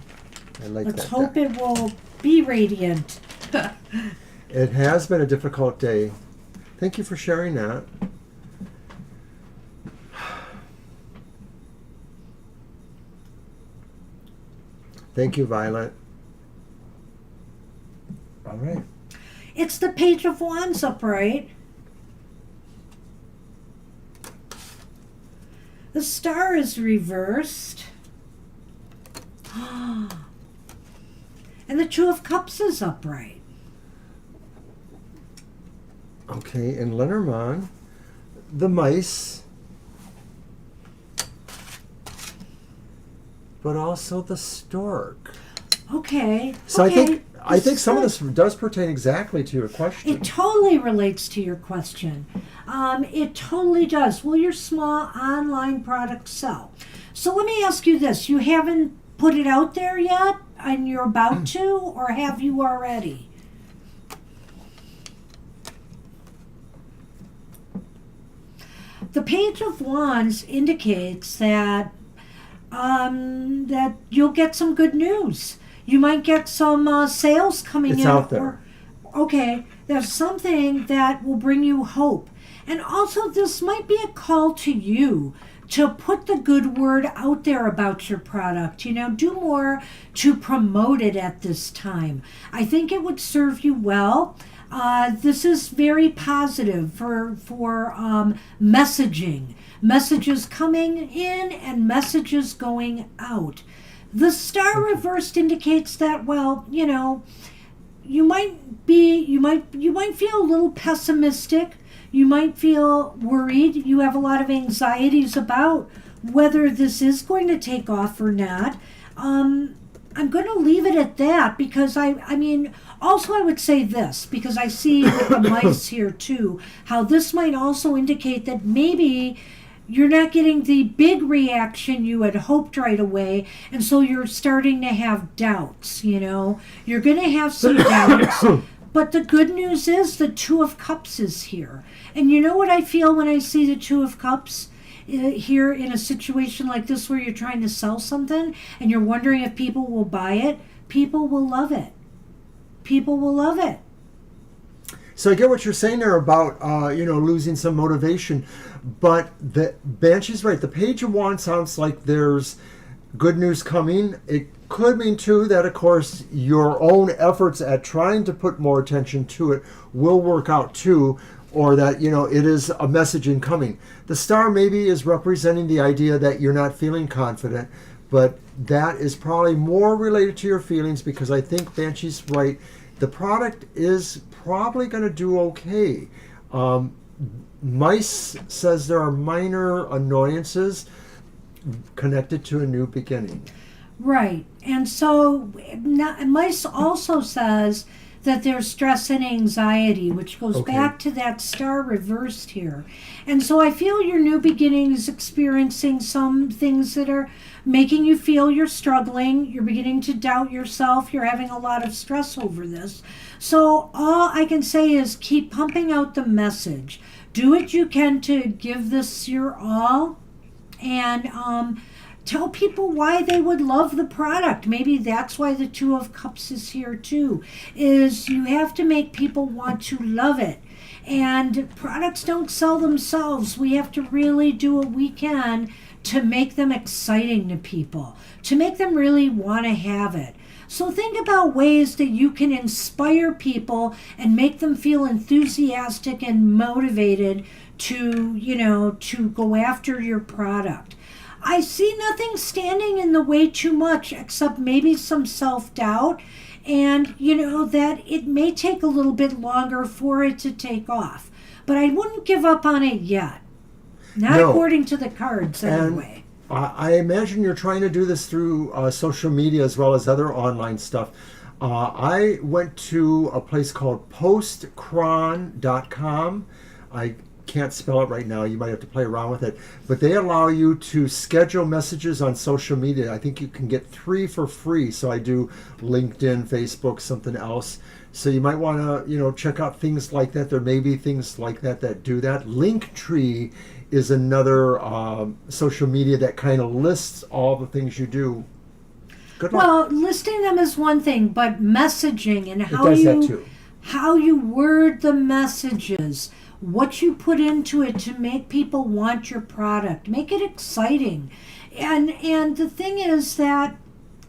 I like Let's that hope deck. it will be radiant. It has been a difficult day. Thank you for sharing that. Thank you, Violet. All right. It's the Page of Wands upright. The Star is reversed. And the Two of Cups is upright. Okay, in Lenormand, the mice, but also the stork. Okay. So okay. I think is some of good. this does pertain exactly to your question. It totally relates to your question. It totally does. Will your small online product sell? So let me ask you this. You haven't put it out there yet and you're about to, or have you already? The Page of Wands indicates that that you'll get some good news. You might get some sales coming It's in. out there. Okay, there's something that will bring you hope. And also, this might be a call to you to put the good word out there about your product. You know, do more to promote it at this time. I think it would serve you well. This is very positive for messaging. Messages coming in and messages going out. The Star reversed indicates that, well, you know, you might feel a little pessimistic. You might feel worried. You have a lot of anxieties about whether this is going to take off or not. I'm going to leave it at that because I mean, also I would say this because I see with the mice here too, how this might also indicate that maybe you're not getting the big reaction you had hoped right away, and so you're starting to have doubts, you know. You're going to have some doubts, but the good news is the Two of Cups is here. And you know what I feel when I see the Two of Cups here in a situation like this where you're trying to sell something and you're wondering if people will buy it? People will love it. People will love it. So I get what you're saying there about losing some motivation, but the Banshee's right. The Page of Wands sounds like there's good news coming. It could mean too that, of course, your own efforts at trying to put more attention to it will work out too, or that it is a message incoming. The Star maybe is representing the idea that you're not feeling confident, but that is probably more related to your feelings because I think Banshee's right. The product is probably going to do okay. Mice says there are minor annoyances connected to a new beginning. Right. And so Mice also says that there's stress and anxiety, which goes back to that Star reversed here. And so I feel your new beginning is experiencing some things that are making you feel you're struggling. You're beginning to doubt yourself. You're having a lot of stress over this. So all I can say is keep pumping out the message. Do what you can to give this your all. And tell people why they would love the product. Maybe that's why the Two of Cups is here too, is you have to make people want to love it. And products don't sell themselves. We have to really do what we can to make them exciting to people, to make them really want to have it. So think about ways that you can inspire people and make them feel enthusiastic and motivated to go after your product. I see nothing standing in the way too much except maybe some self-doubt and, that it may take a little bit longer for it to take off. But I wouldn't give up on it yet. Not according to the cards, anyway. I imagine you're trying to do this through social media as well as other online stuff. I went to a place called postcron.com. I can't spell it right now. You might have to play around with it. But they allow you to schedule messages on social media. I think you can get 3 for free. So I do LinkedIn, Facebook, something else. So you might want to, check out things like that. There may be things like that do that. Linktree is another social media that kind of lists all the things you do. Good luck. Well, listing them is one thing, but messaging and It does that too. how you word the messages, what you put into it to make people want your product, make it exciting. And the thing is that,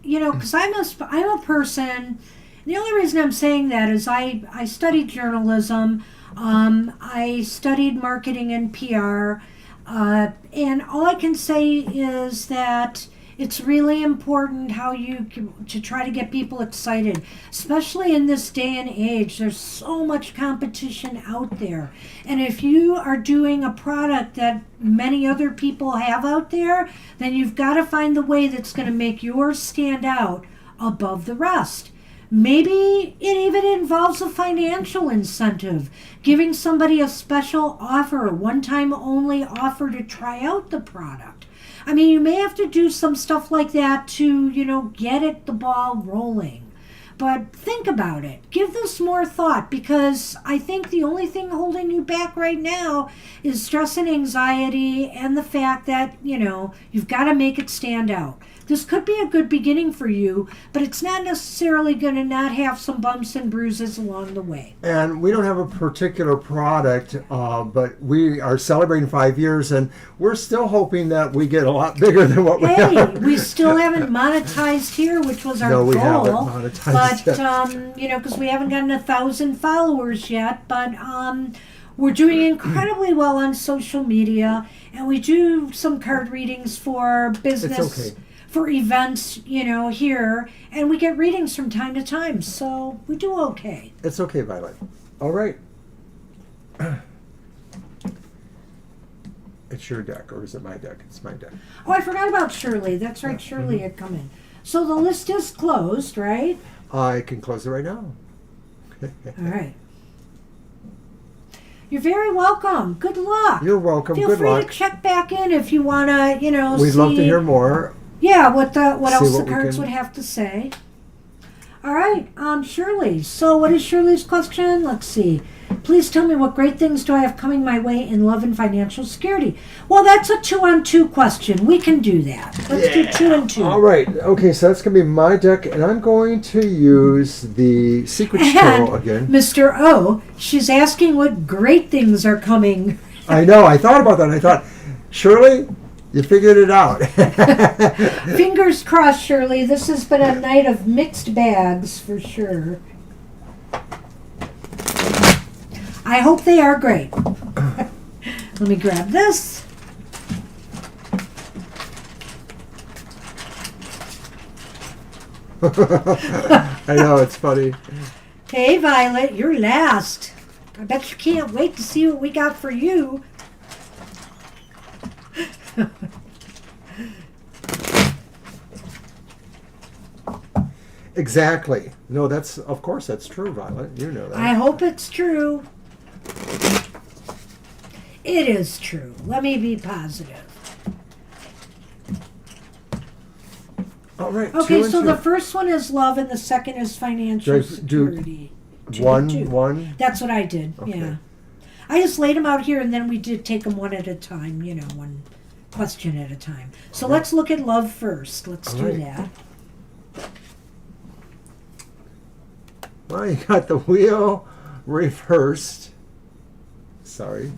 because I'm a person. The only reason I'm saying that is I studied journalism, I studied marketing and PR, and all I can say is that it's really important how to try to get people excited, especially in this day and age. There's so much competition out there. And if you are doing a product that many other people have out there, then you've got to find the way that's going to make yours stand out above the rest. Maybe it even involves a financial incentive, giving somebody a special offer, a one-time only offer to try out the product. I mean, you may have to do some stuff like that to, get the ball rolling. But think about it. Give this more thought, because I think the only thing holding you back right now is stress and anxiety and the fact that, you've got to make it stand out. This could be a good beginning for you, but it's not necessarily going to not have some bumps and bruises along the way. And we don't have a particular product, but we are celebrating 5 years, and we're still hoping that we get a lot bigger than what we have. We still haven't monetized here, which was our No, we goal. haven't monetized But, because we haven't gotten 1,000 followers yet, but we're doing incredibly well on social media, and we do some card readings for business. It's okay. For events, here, and we get readings from time to time, so we do okay. It's okay, Violet. All right. It's your deck, or is it my deck? It's my deck. Oh, I forgot about Shirley. That's right, Shirley had come in. So the list is closed, right? I can close it right now. All right. You're very welcome. Good luck. You're welcome. Feel Good free luck. to check back in if you want to, We'd love to hear more. Yeah, what else what the we cards can- would have to say. All right, Shirley. So what is Shirley's question? Let's see. Please tell me, what great things do I have coming my way in love and financial security? Well, that's a 2-on-2 question. We can do that. Let's do 2 and 2. All right. Okay, so that's going to be my deck, and I'm going to use the Secret And Tarot again. Mr. O, she's asking what great things are coming. I know. I thought about that. I thought, Shirley, you figured it out. Fingers crossed, Shirley. This has been a night of mixed bags for sure. I hope they are great. Let me grab this. I know, it's funny. Hey, Violet, you're last. I bet you can't wait to see what we got for you. Exactly. No, of course that's true, Violet. You know that. I hope it's true. It is true. Let me be positive. All right. Okay, 2 and so 2. the first one is love and the second is financial Do I do security. Two and two. One. That's what I did, Okay. yeah. I just laid them out here and then we did take them one at a time, one question at a time. So Okay. let's look at love first. Let's do Alright. that. Well, you got the wheel reversed. Sorry.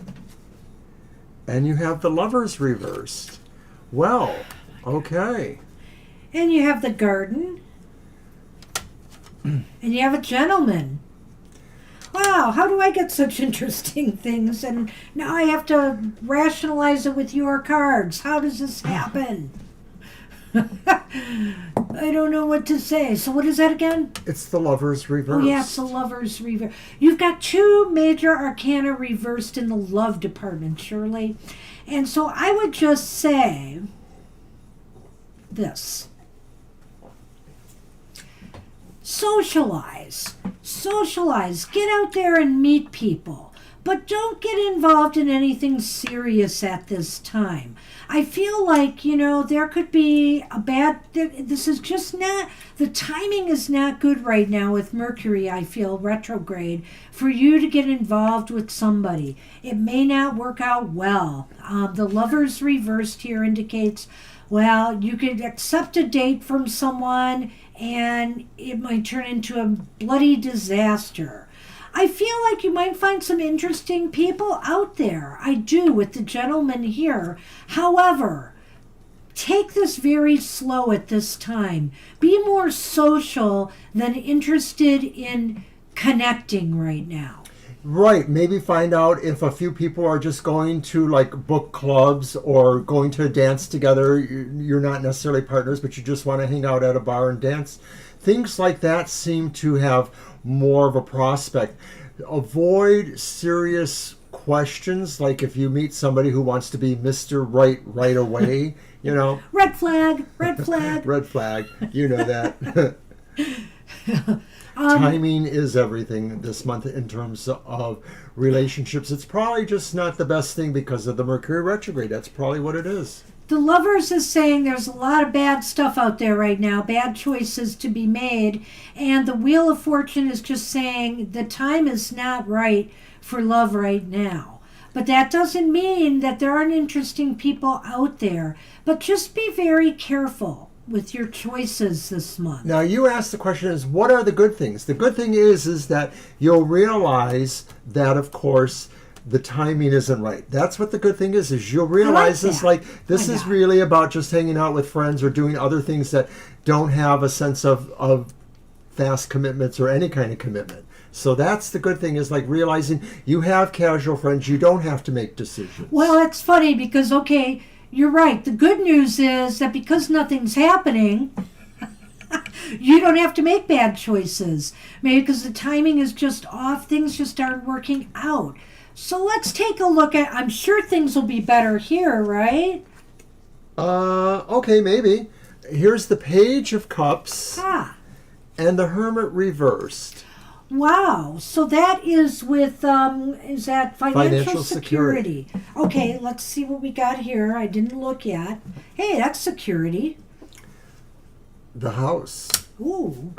And you have the lovers reversed. Well, okay. And you have the garden. And you have a gentleman. Wow, how do I get such interesting things? And now I have to rationalize it with your cards. How does this happen? I don't know what to say. So what is that again? It's the lovers reversed. Oh, yeah, it's the lovers reverse. You've got 2 major arcana reversed in the love department, Shirley. And so I would just say this. Socialize. Socialize. Get out there and meet people. But don't get involved in anything serious at this time. I feel like, there could be this is just not, the timing is not good right now with Mercury, I feel, retrograde, for you to get involved with somebody. It may not work out well. The lovers reversed here indicates well, you could accept a date from someone and it might turn into a bloody disaster. I feel like you might find some interesting people out there. I do with the gentleman here. However, take this very slow at this time. Be more social than interested in connecting right now. Right. Maybe find out if a few people are just going to like book clubs or going to a dance together. You're not necessarily partners, but you just want to hang out at a bar and dance. Things like that seem to have more of a prospect. Avoid serious questions, like if you meet somebody who wants to be Mr. Right away, you know. Red flag, red flag. Red flag. You know that. Timing is everything this month in terms of relationships. It's probably just not the best thing because of the Mercury retrograde. That's probably what it is. The Lovers is saying there's a lot of bad stuff out there right now, bad choices to be made. And the Wheel of Fortune is just saying the time is not right for love right now. But that doesn't mean that there aren't interesting people out there. But just be very careful with your choices this month. Now, you asked the question is, what are the good things? The good thing is that you'll realize that, of course, the timing isn't right. That's what the good thing is you'll realize it's like, this is really about just hanging out with friends or doing other things that don't have a sense of fast commitments or any kind of commitment. So that's the good thing, is like realizing you have casual friends. You don't have to make decisions. Well, it's funny because, okay, you're right. The good news is that because nothing's happening, you don't have to make bad choices. Maybe because the timing is just off, things just aren't working out. So let's take a look at, I'm sure things will be better here, right? Okay, maybe. Here's the Page of Cups and the Hermit reversed. Wow. So that is with, is that financial security? Okay, let's see what we got here. I didn't look yet. Hey, that's security. The House. Ooh.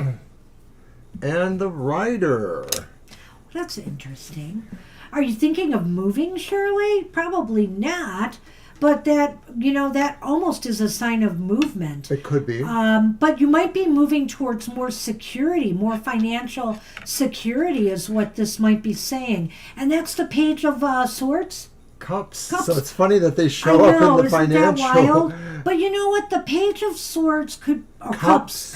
And the Rider. That's interesting. Are you thinking of moving, Shirley? Probably not. But that, that almost is a sign of movement. It could be. But you might be moving towards more security, more financial security is what this might be saying. And that's the Page of Swords? Cups. So it's funny that they show I know, up in the isn't financial. That wild? But you know what? The Page of Swords could... Or cups.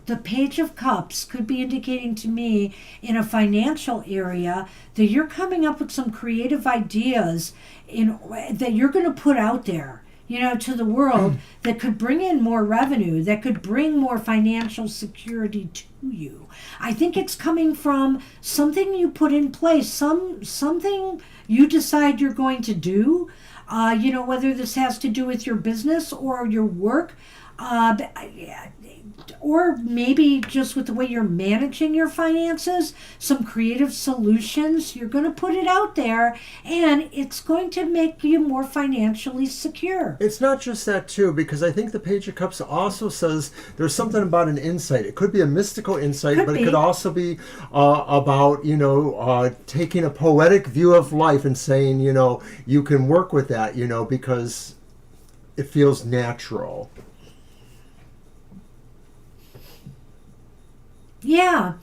The Page of Cups could be indicating to me in a financial area that you're coming up with some creative ideas that you're going to put out there, to the world that could bring in more revenue, that could bring more financial security to you. I think it's coming from something you put in place, something you decide you're going to do, whether this has to do with your business or your work, or maybe just with the way you're managing your finances, some creative solutions. You're going to put it out there, and it's going to make you more financially secure. It's not just that, too, because I think the Page of Cups also says there's something about an insight. It could be a mystical insight, it could also be about, taking a poetic view of life and saying, you can work with that, because it feels natural. Yeah,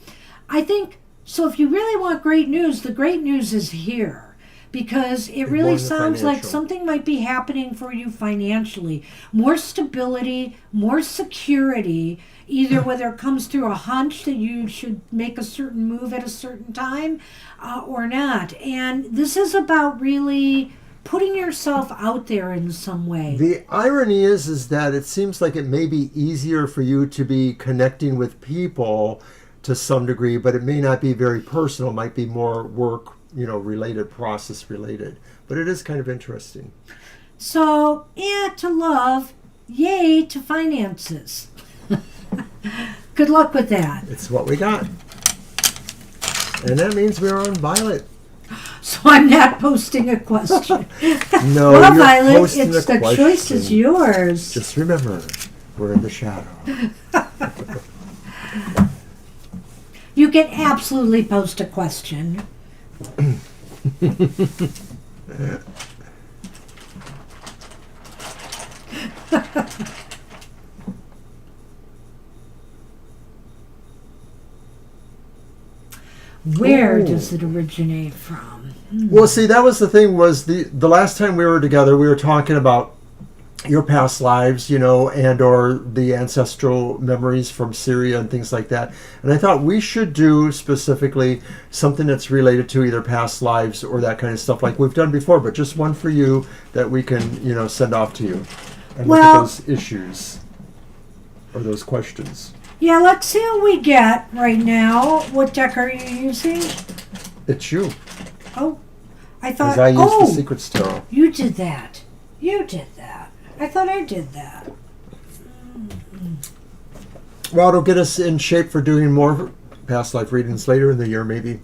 I think, so if you really want great news, the great news is here. Because it really sounds like something might be happening for you financially. More stability, more security, either whether it comes through a hunch that you should make a certain move at a certain time or not. And this is about really putting yourself out there in some way. The irony is that it seems like it may be easier for you to be connecting with people to some degree, but it may not be very personal. It might be more work, related, process related. But it is kind of interesting. So, to love, yay to finances. Good luck with that. It's what we got. And that means we're on Violet. So I'm not posting a question. No, well, you're Violet, posting it's a the question. choice is yours. Just remember, we're in the shadow. You can absolutely post a question. Where Ooh. does it originate from? Well, see, that was the thing. Was the last time we were together, we were talking about your past lives, and or the ancestral memories from Syria and things like that. And I thought we should do specifically something that's related to either past lives or that kind of stuff like we've done before, but just one for you that we can, send off to you and look at those issues or those questions. Yeah, let's see what we get right now. What deck are you using? It's you. Oh, I thought. Because I used the Secrets Tarot. You did that. You did that. I thought I did that. Well, it'll get us in shape for doing more past life readings later in the year, maybe.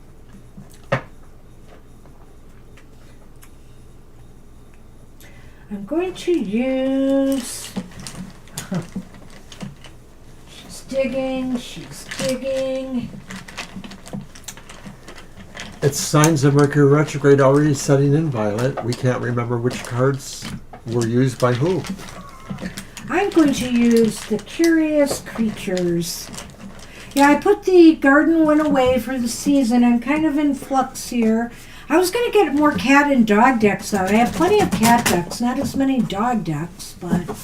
I'm going to use... She's digging. It's signs of Mercury retrograde already setting in, Violet. We can't remember which cards were used by who. I'm going to use the Curious Creatures. Yeah, I put the garden one away for the season. I'm kind of in flux here. I was going to get more cat and dog decks out. I have plenty of cat decks, not as many dog decks, but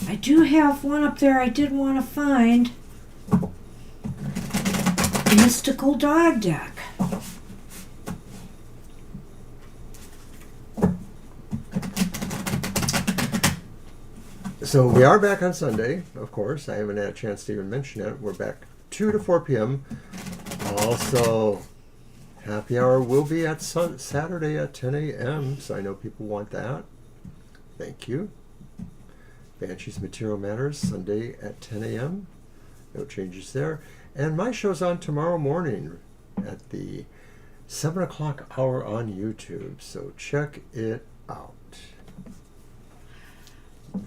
I do have one up there I did want to find. Mystical dog deck. So we are back on Sunday, of course. I haven't had a chance to even mention it. We're back 2 to 4 p.m. Also, happy hour will be at Saturday at 10 a.m. So I know people want that. Thank you. Banshee's Material Matters, Sunday at 10 a.m. No changes there. And my show's on tomorrow morning at the 7 o'clock hour on YouTube. So check it out.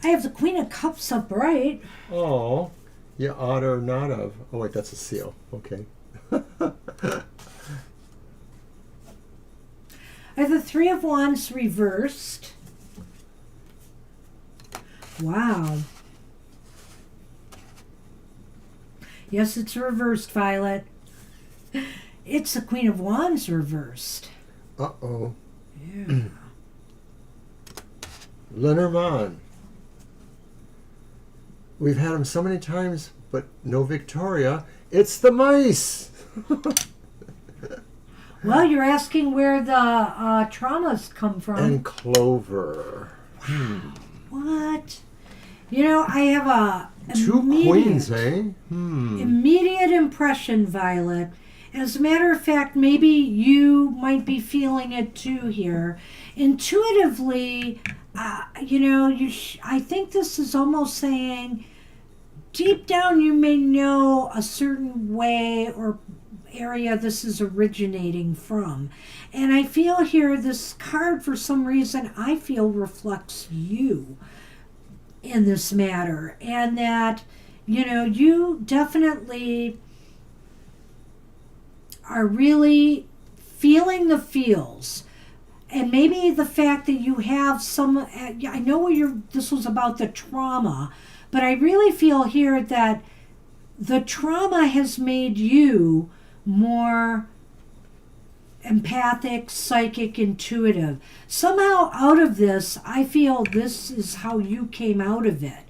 I have the Queen of Cups upright. Oh, you ought or not of. Oh, wait, that's a seal. Okay. I have the Three of Wands reversed. Wow. Yes, it's reversed, Violet. It's the Queen of Wands reversed. Uh-oh. Yeah. Lenormand. We've had him so many times, but no Victoria. It's the mice. Well, you're asking where the traumas come from. And Clover. What? I have a Two queens, eh? immediate impression, Violet. As a matter of fact, maybe you might be feeling it too here. Intuitively, I think this is almost saying, deep down you may know a certain way or area this is originating from. And I feel here this card, for some reason, I feel reflects you in this matter. And that, you definitely are really feeling the feels. And maybe the fact that you have some, I know this was about the trauma, but I really feel here that the trauma has made you more empathic, psychic, intuitive. Somehow out of this, I feel this is how you came out of it.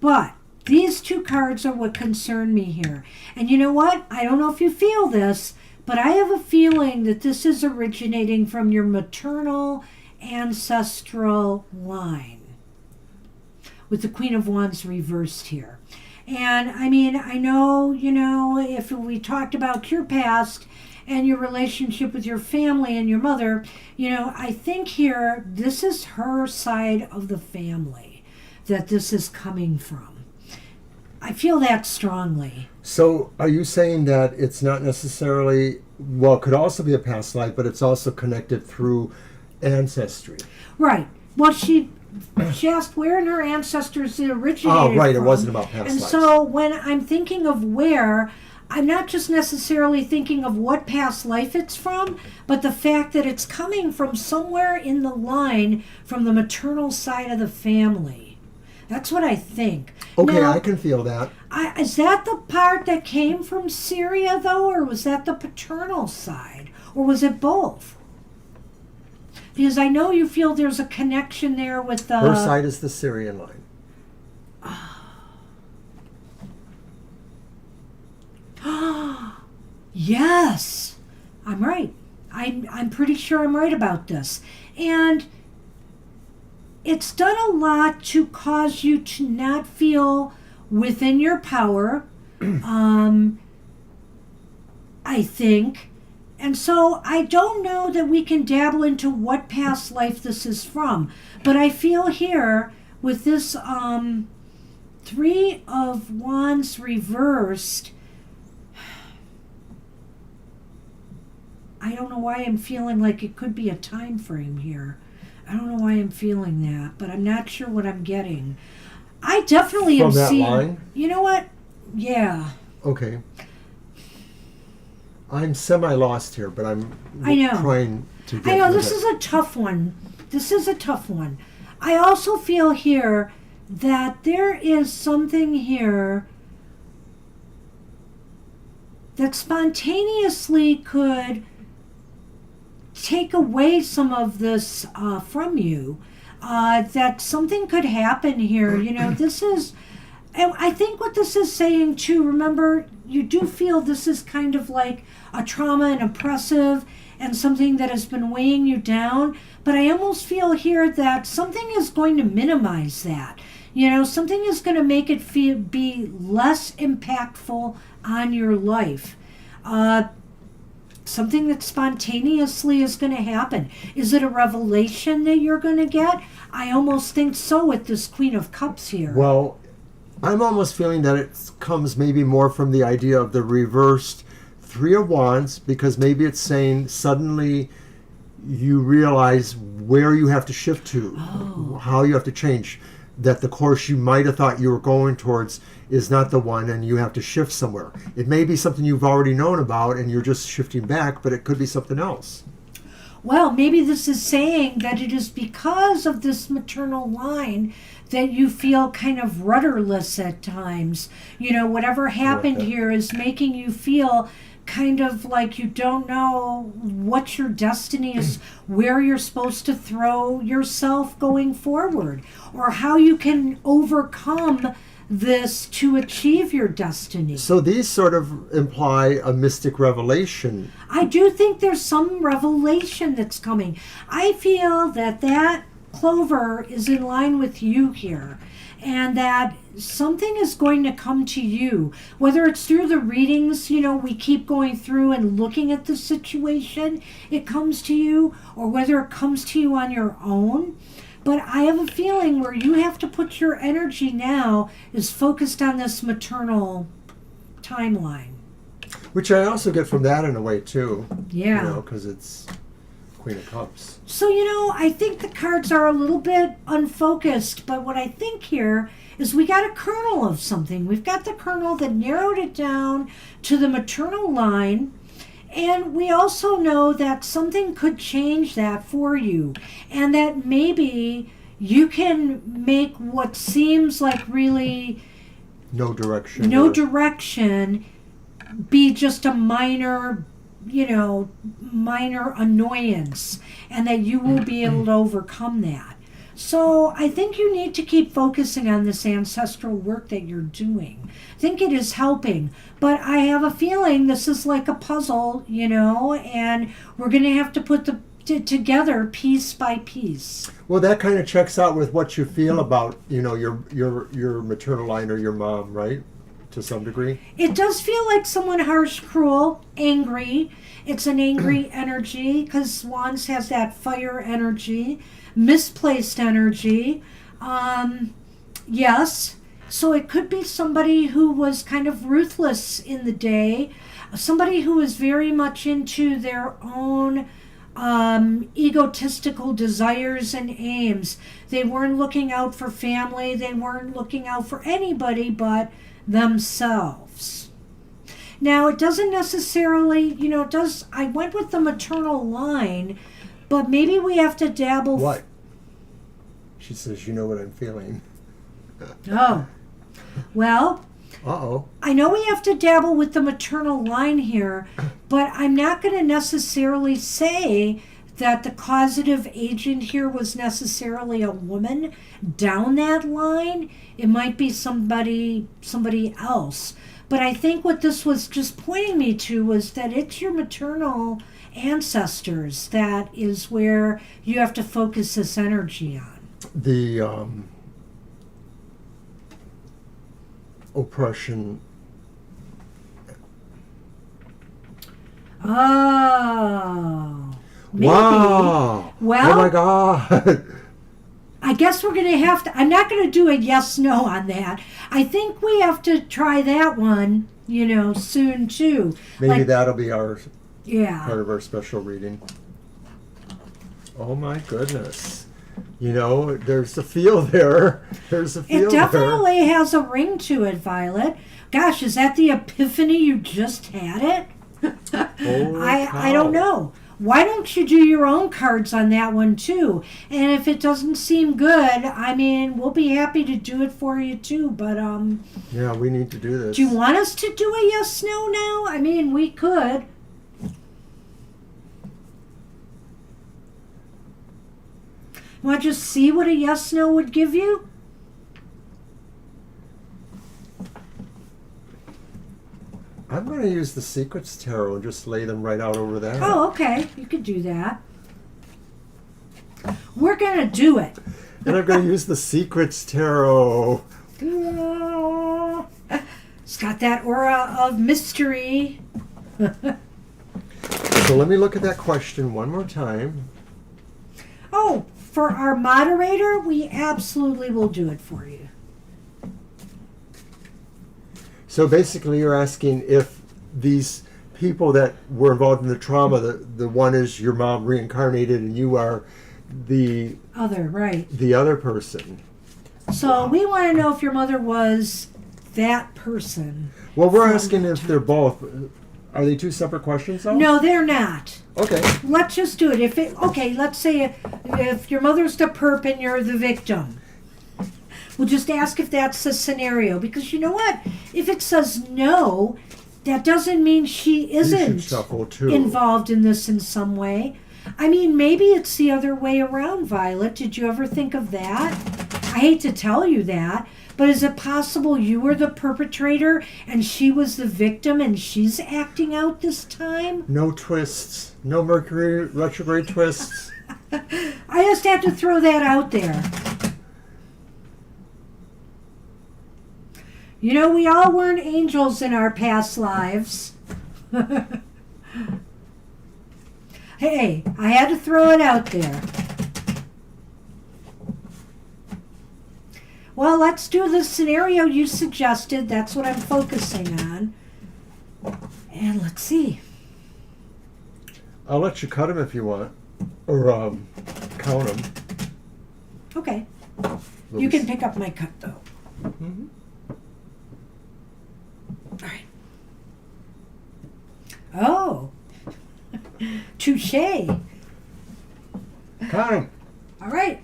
But these two cards are what concern me here. And you know what? I don't know if you feel this, but I have a feeling that this is originating from your maternal ancestral line, with the Queen of Wands reversed here. And I mean, I know, if we talked about your past and your relationship with your family and your mother, I think here, this is her side of the family that this is coming from. I feel that strongly. So are you saying that it's not necessarily, well, it could also be a past life, but it's also connected through ancestry? Right. Well, she asked where in her ancestors it originated Oh, right. from. It wasn't about past And lives. so when I'm thinking of where, I'm not just necessarily thinking of what past life it's from, but the fact that it's coming from somewhere in the line from the maternal side of the family. That's what I think. Okay, Now, I can feel that. Is that the part that came from Syria, though, or was that the paternal side? Or was it both? Because I know you feel there's a connection there with the... Her side is the Syrian line. Yes, I'm right. I'm pretty sure I'm right about this. And it's done a lot to cause you to not feel within your power, I think. And so I don't know that we can dabble into what past life this is from. But I feel here with this Three of Wands reversed, I don't know why I'm feeling like it could be a time frame here. I don't know why I'm feeling that, but I'm not sure what I'm getting. I definitely am that seeing... line? You know what? Yeah. Okay. I'm semi-lost here, but I'm I know. trying to get I know, with this it. is a tough one. This is a tough one. I also feel here that there is something here that spontaneously could take away some of this from you. That something could happen here. You know, this is... And I think what this is saying too, remember, you do feel this is kind of like a trauma and oppressive and something that has been weighing you down. But I almost feel here that something is going to minimize that. You know, something is going to make it be less impactful on your life. Something that spontaneously is going to happen. Is it a revelation that you're going to get? I almost think so with this Queen of Cups here. Well, I'm almost feeling that it comes maybe more from the idea of the reversed Three of Wands, because maybe it's saying suddenly you realize where you have to shift to, how you have to change, that the course you might have thought you were going towards is not the one and you have to shift somewhere. It may be something you've already known about and you're just shifting back, but it could be something else. Well, maybe this is saying that it is because of this maternal line that you feel kind of rudderless at times. You know, whatever happened here is making you feel kind of like you don't know what your destiny is, where you're supposed to throw yourself going forward, or how you can overcome this to achieve your destiny. So these sort of imply a mystic revelation. I do think there's some revelation that's coming. I feel that that clover is in line with you here, and that something is going to come to you, whether it's through the readings, you know, we keep going through and looking at the situation, it comes to you, or whether it comes to you on your own. But I have a feeling where you have to put your energy now is focused on this maternal timeline. Which I also get from that in a way too. Yeah. You know, because it's Queen of Cups. So, you know, I think the cards are a little bit unfocused, but what I think here is we got a kernel of something. We've got the kernel that narrowed it down to the maternal line, and we also know that something could change that for you, and that maybe you can make what seems like really No direction. no direction be just a minor, you know, minor annoyance, and that you will be able to overcome that. So I think you need to keep focusing on this ancestral work that you're doing. I think it is helping, but I have a feeling this is like a puzzle, you know, and we're going to have to put together piece by piece. Well, that kind of checks out with what you feel about, you know, your maternal line or your mom, right? To some degree. It does feel like someone harsh, cruel, angry. It's an angry energy because Wands has that fire energy, misplaced energy. Yes. So it could be somebody who was kind of ruthless in the day, somebody who is very much into their own egotistical desires and aims. They weren't looking out for family. They weren't looking out for anybody but themselves. Now, it doesn't necessarily, you know, I went with the maternal line, but maybe we have to dabble. What? She says, you know what I'm feeling. Oh. Well, Uh-oh. I know we have to dabble with the maternal line here, but I'm not going to necessarily say that the causative agent here was necessarily a woman down that line. It might be somebody else. But I think what this was just pointing me to was that it's your maternal ancestors that is where you have to focus this energy on. The oppression. Oh. Maybe. Wow. Well, oh my God. I guess we're going to have to, I'm not going to do a yes-no on that. I think we have to try that one, soon too. Maybe that'll be our Yeah. part of our special reading. Oh my goodness. There's a feel there. There's a feel It definitely has a ring to it, Violet. Gosh, is that the epiphany you just had it? I don't know. Why don't you do your own cards on that one too? And if it doesn't seem good, we'll be happy to do it for you too. But yeah, we need to do this. do you want us to do a yes/no now? We could. Want to just see what a yes/no would give you? I'm going to use the Secrets Tarot and just lay them right out over there. Oh, okay. You could do that. We're going to do it. And I'm going to use the Secrets Tarot. It's got that aura of mystery. So let me look at that question one more time. Oh, for our moderator, we absolutely will do it for you. So basically you're asking if these people that were involved in the trauma, the one is your mom reincarnated and you are the other person. So we want to know if your mother was that person. Well, we're asking if they're both. Are they two separate questions though? No, they're not. Okay. Let's just do it. Let's say if your mother's the perp and you're the victim. We'll just ask if that's the scenario. Because you know what? If it says no, that doesn't mean she isn't involved in this in some way. Maybe it's the other way around, Violet. Did you ever think of that? I hate to tell you that, but is it possible you were the perpetrator and she was the victim and she's acting out this time? No twists. No Mercury retrograde twists. I just had to throw that out there. We all weren't angels in our past lives. Hey, I had to throw it out there. Well, let's do the scenario you suggested. That's what I'm focusing on. And let's see. I'll let you cut them if you want. Or count them. Okay. You can pick up my cut, though. Mm-hmm. All right. Oh. Touche. Count them. All right.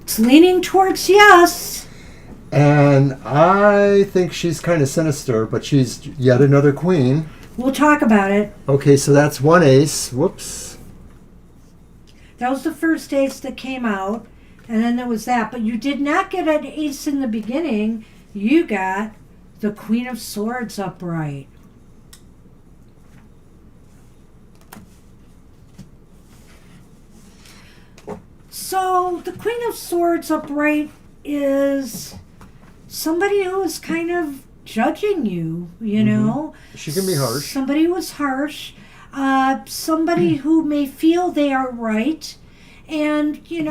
It's leaning towards yes. And I think she's kind of sinister, but she's yet another queen. We'll talk about it. Okay, so that's one ace. Whoops. That was the first ace that came out, and then there was that. But you did not get an ace in the beginning. You got the Queen of Swords upright. So the Queen of Swords upright is somebody who is kind of judging you, know. She can be harsh. Somebody who is harsh. Somebody who may feel they are right. And, in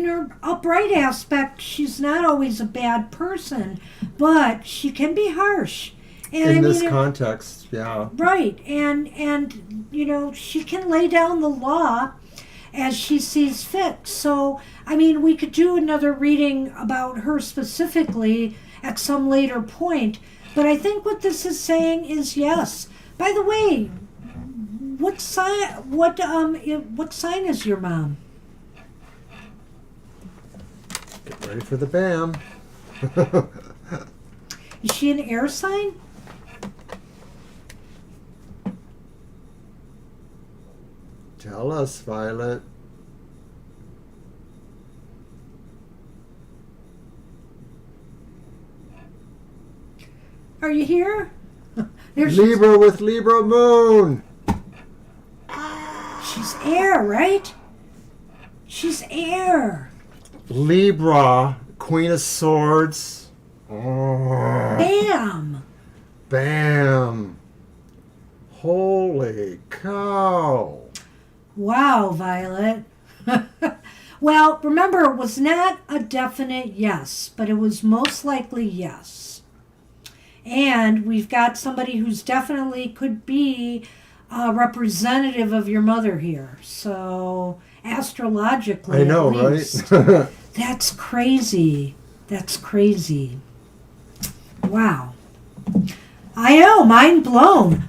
her upright aspect, she's not always a bad person, but she can be harsh. in this context, yeah. Right, and you know, she can lay down the law as she sees fit. So, I mean, we could do another reading about her specifically at some later point, but I think what this is saying is yes. By the way, what sign is your mom? Get ready for the BAM. Is she an air sign? Tell us, Violet. Are you here? Libra with Libra moon. She's air, right? She's air. Libra, Queen of Swords. Oh, Bam! bam. Holy cow. Wow, Violet. Well, remember, it was not a definite yes, but it was most likely yes. And we've got somebody who's definitely could be a representative of your mother here. So, astrologically, I know, at least. right? That's crazy. That's crazy. Wow. I know, mind blown.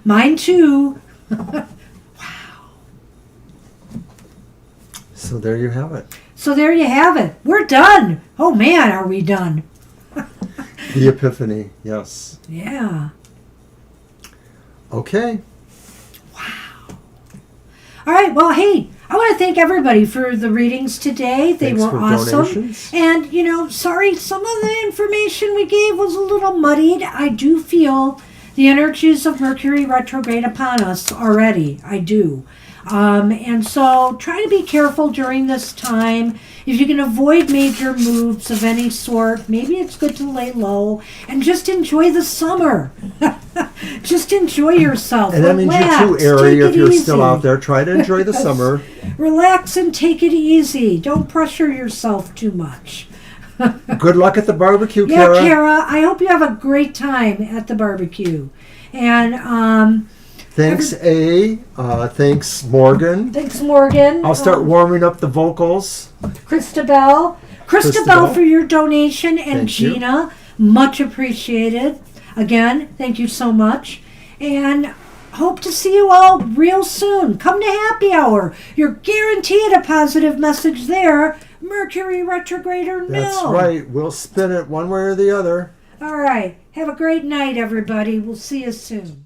Mine too. Wow. So there you have it. So there you have it. We're done. Oh man, are we done? The Epiphany, yes. Yeah. Okay. Wow. All right. Well, hey, I want to thank everybody for the readings today. They Thanks were for awesome. donations. And, you know, sorry, some of the information we gave was a little muddied. I do feel the energies of Mercury retrograde upon us already. I do. And so try to be careful during this time. If you can avoid major moves of any sort, maybe it's good to lay low and just enjoy the summer. Just enjoy yourself. And that means you too, Ari, if you're still out there, try to enjoy the summer. Relax and take it easy. Don't pressure yourself too much. Good luck at the barbecue, Yeah, Kara. Kara, I hope you have a great time at the barbecue. And Thanks, A. Thanks, Morgan. thanks, Morgan. I'll start warming up the vocals. Christabel, for your donation, and Thank you. Gina, much appreciated. Again, thank you so much. And hope to see you all real soon. Come to happy hour. You're guaranteed a positive message there. Mercury retrograde or no. That's right. We'll spin it one way or the other. All right. Have a great night, everybody. We'll see you soon.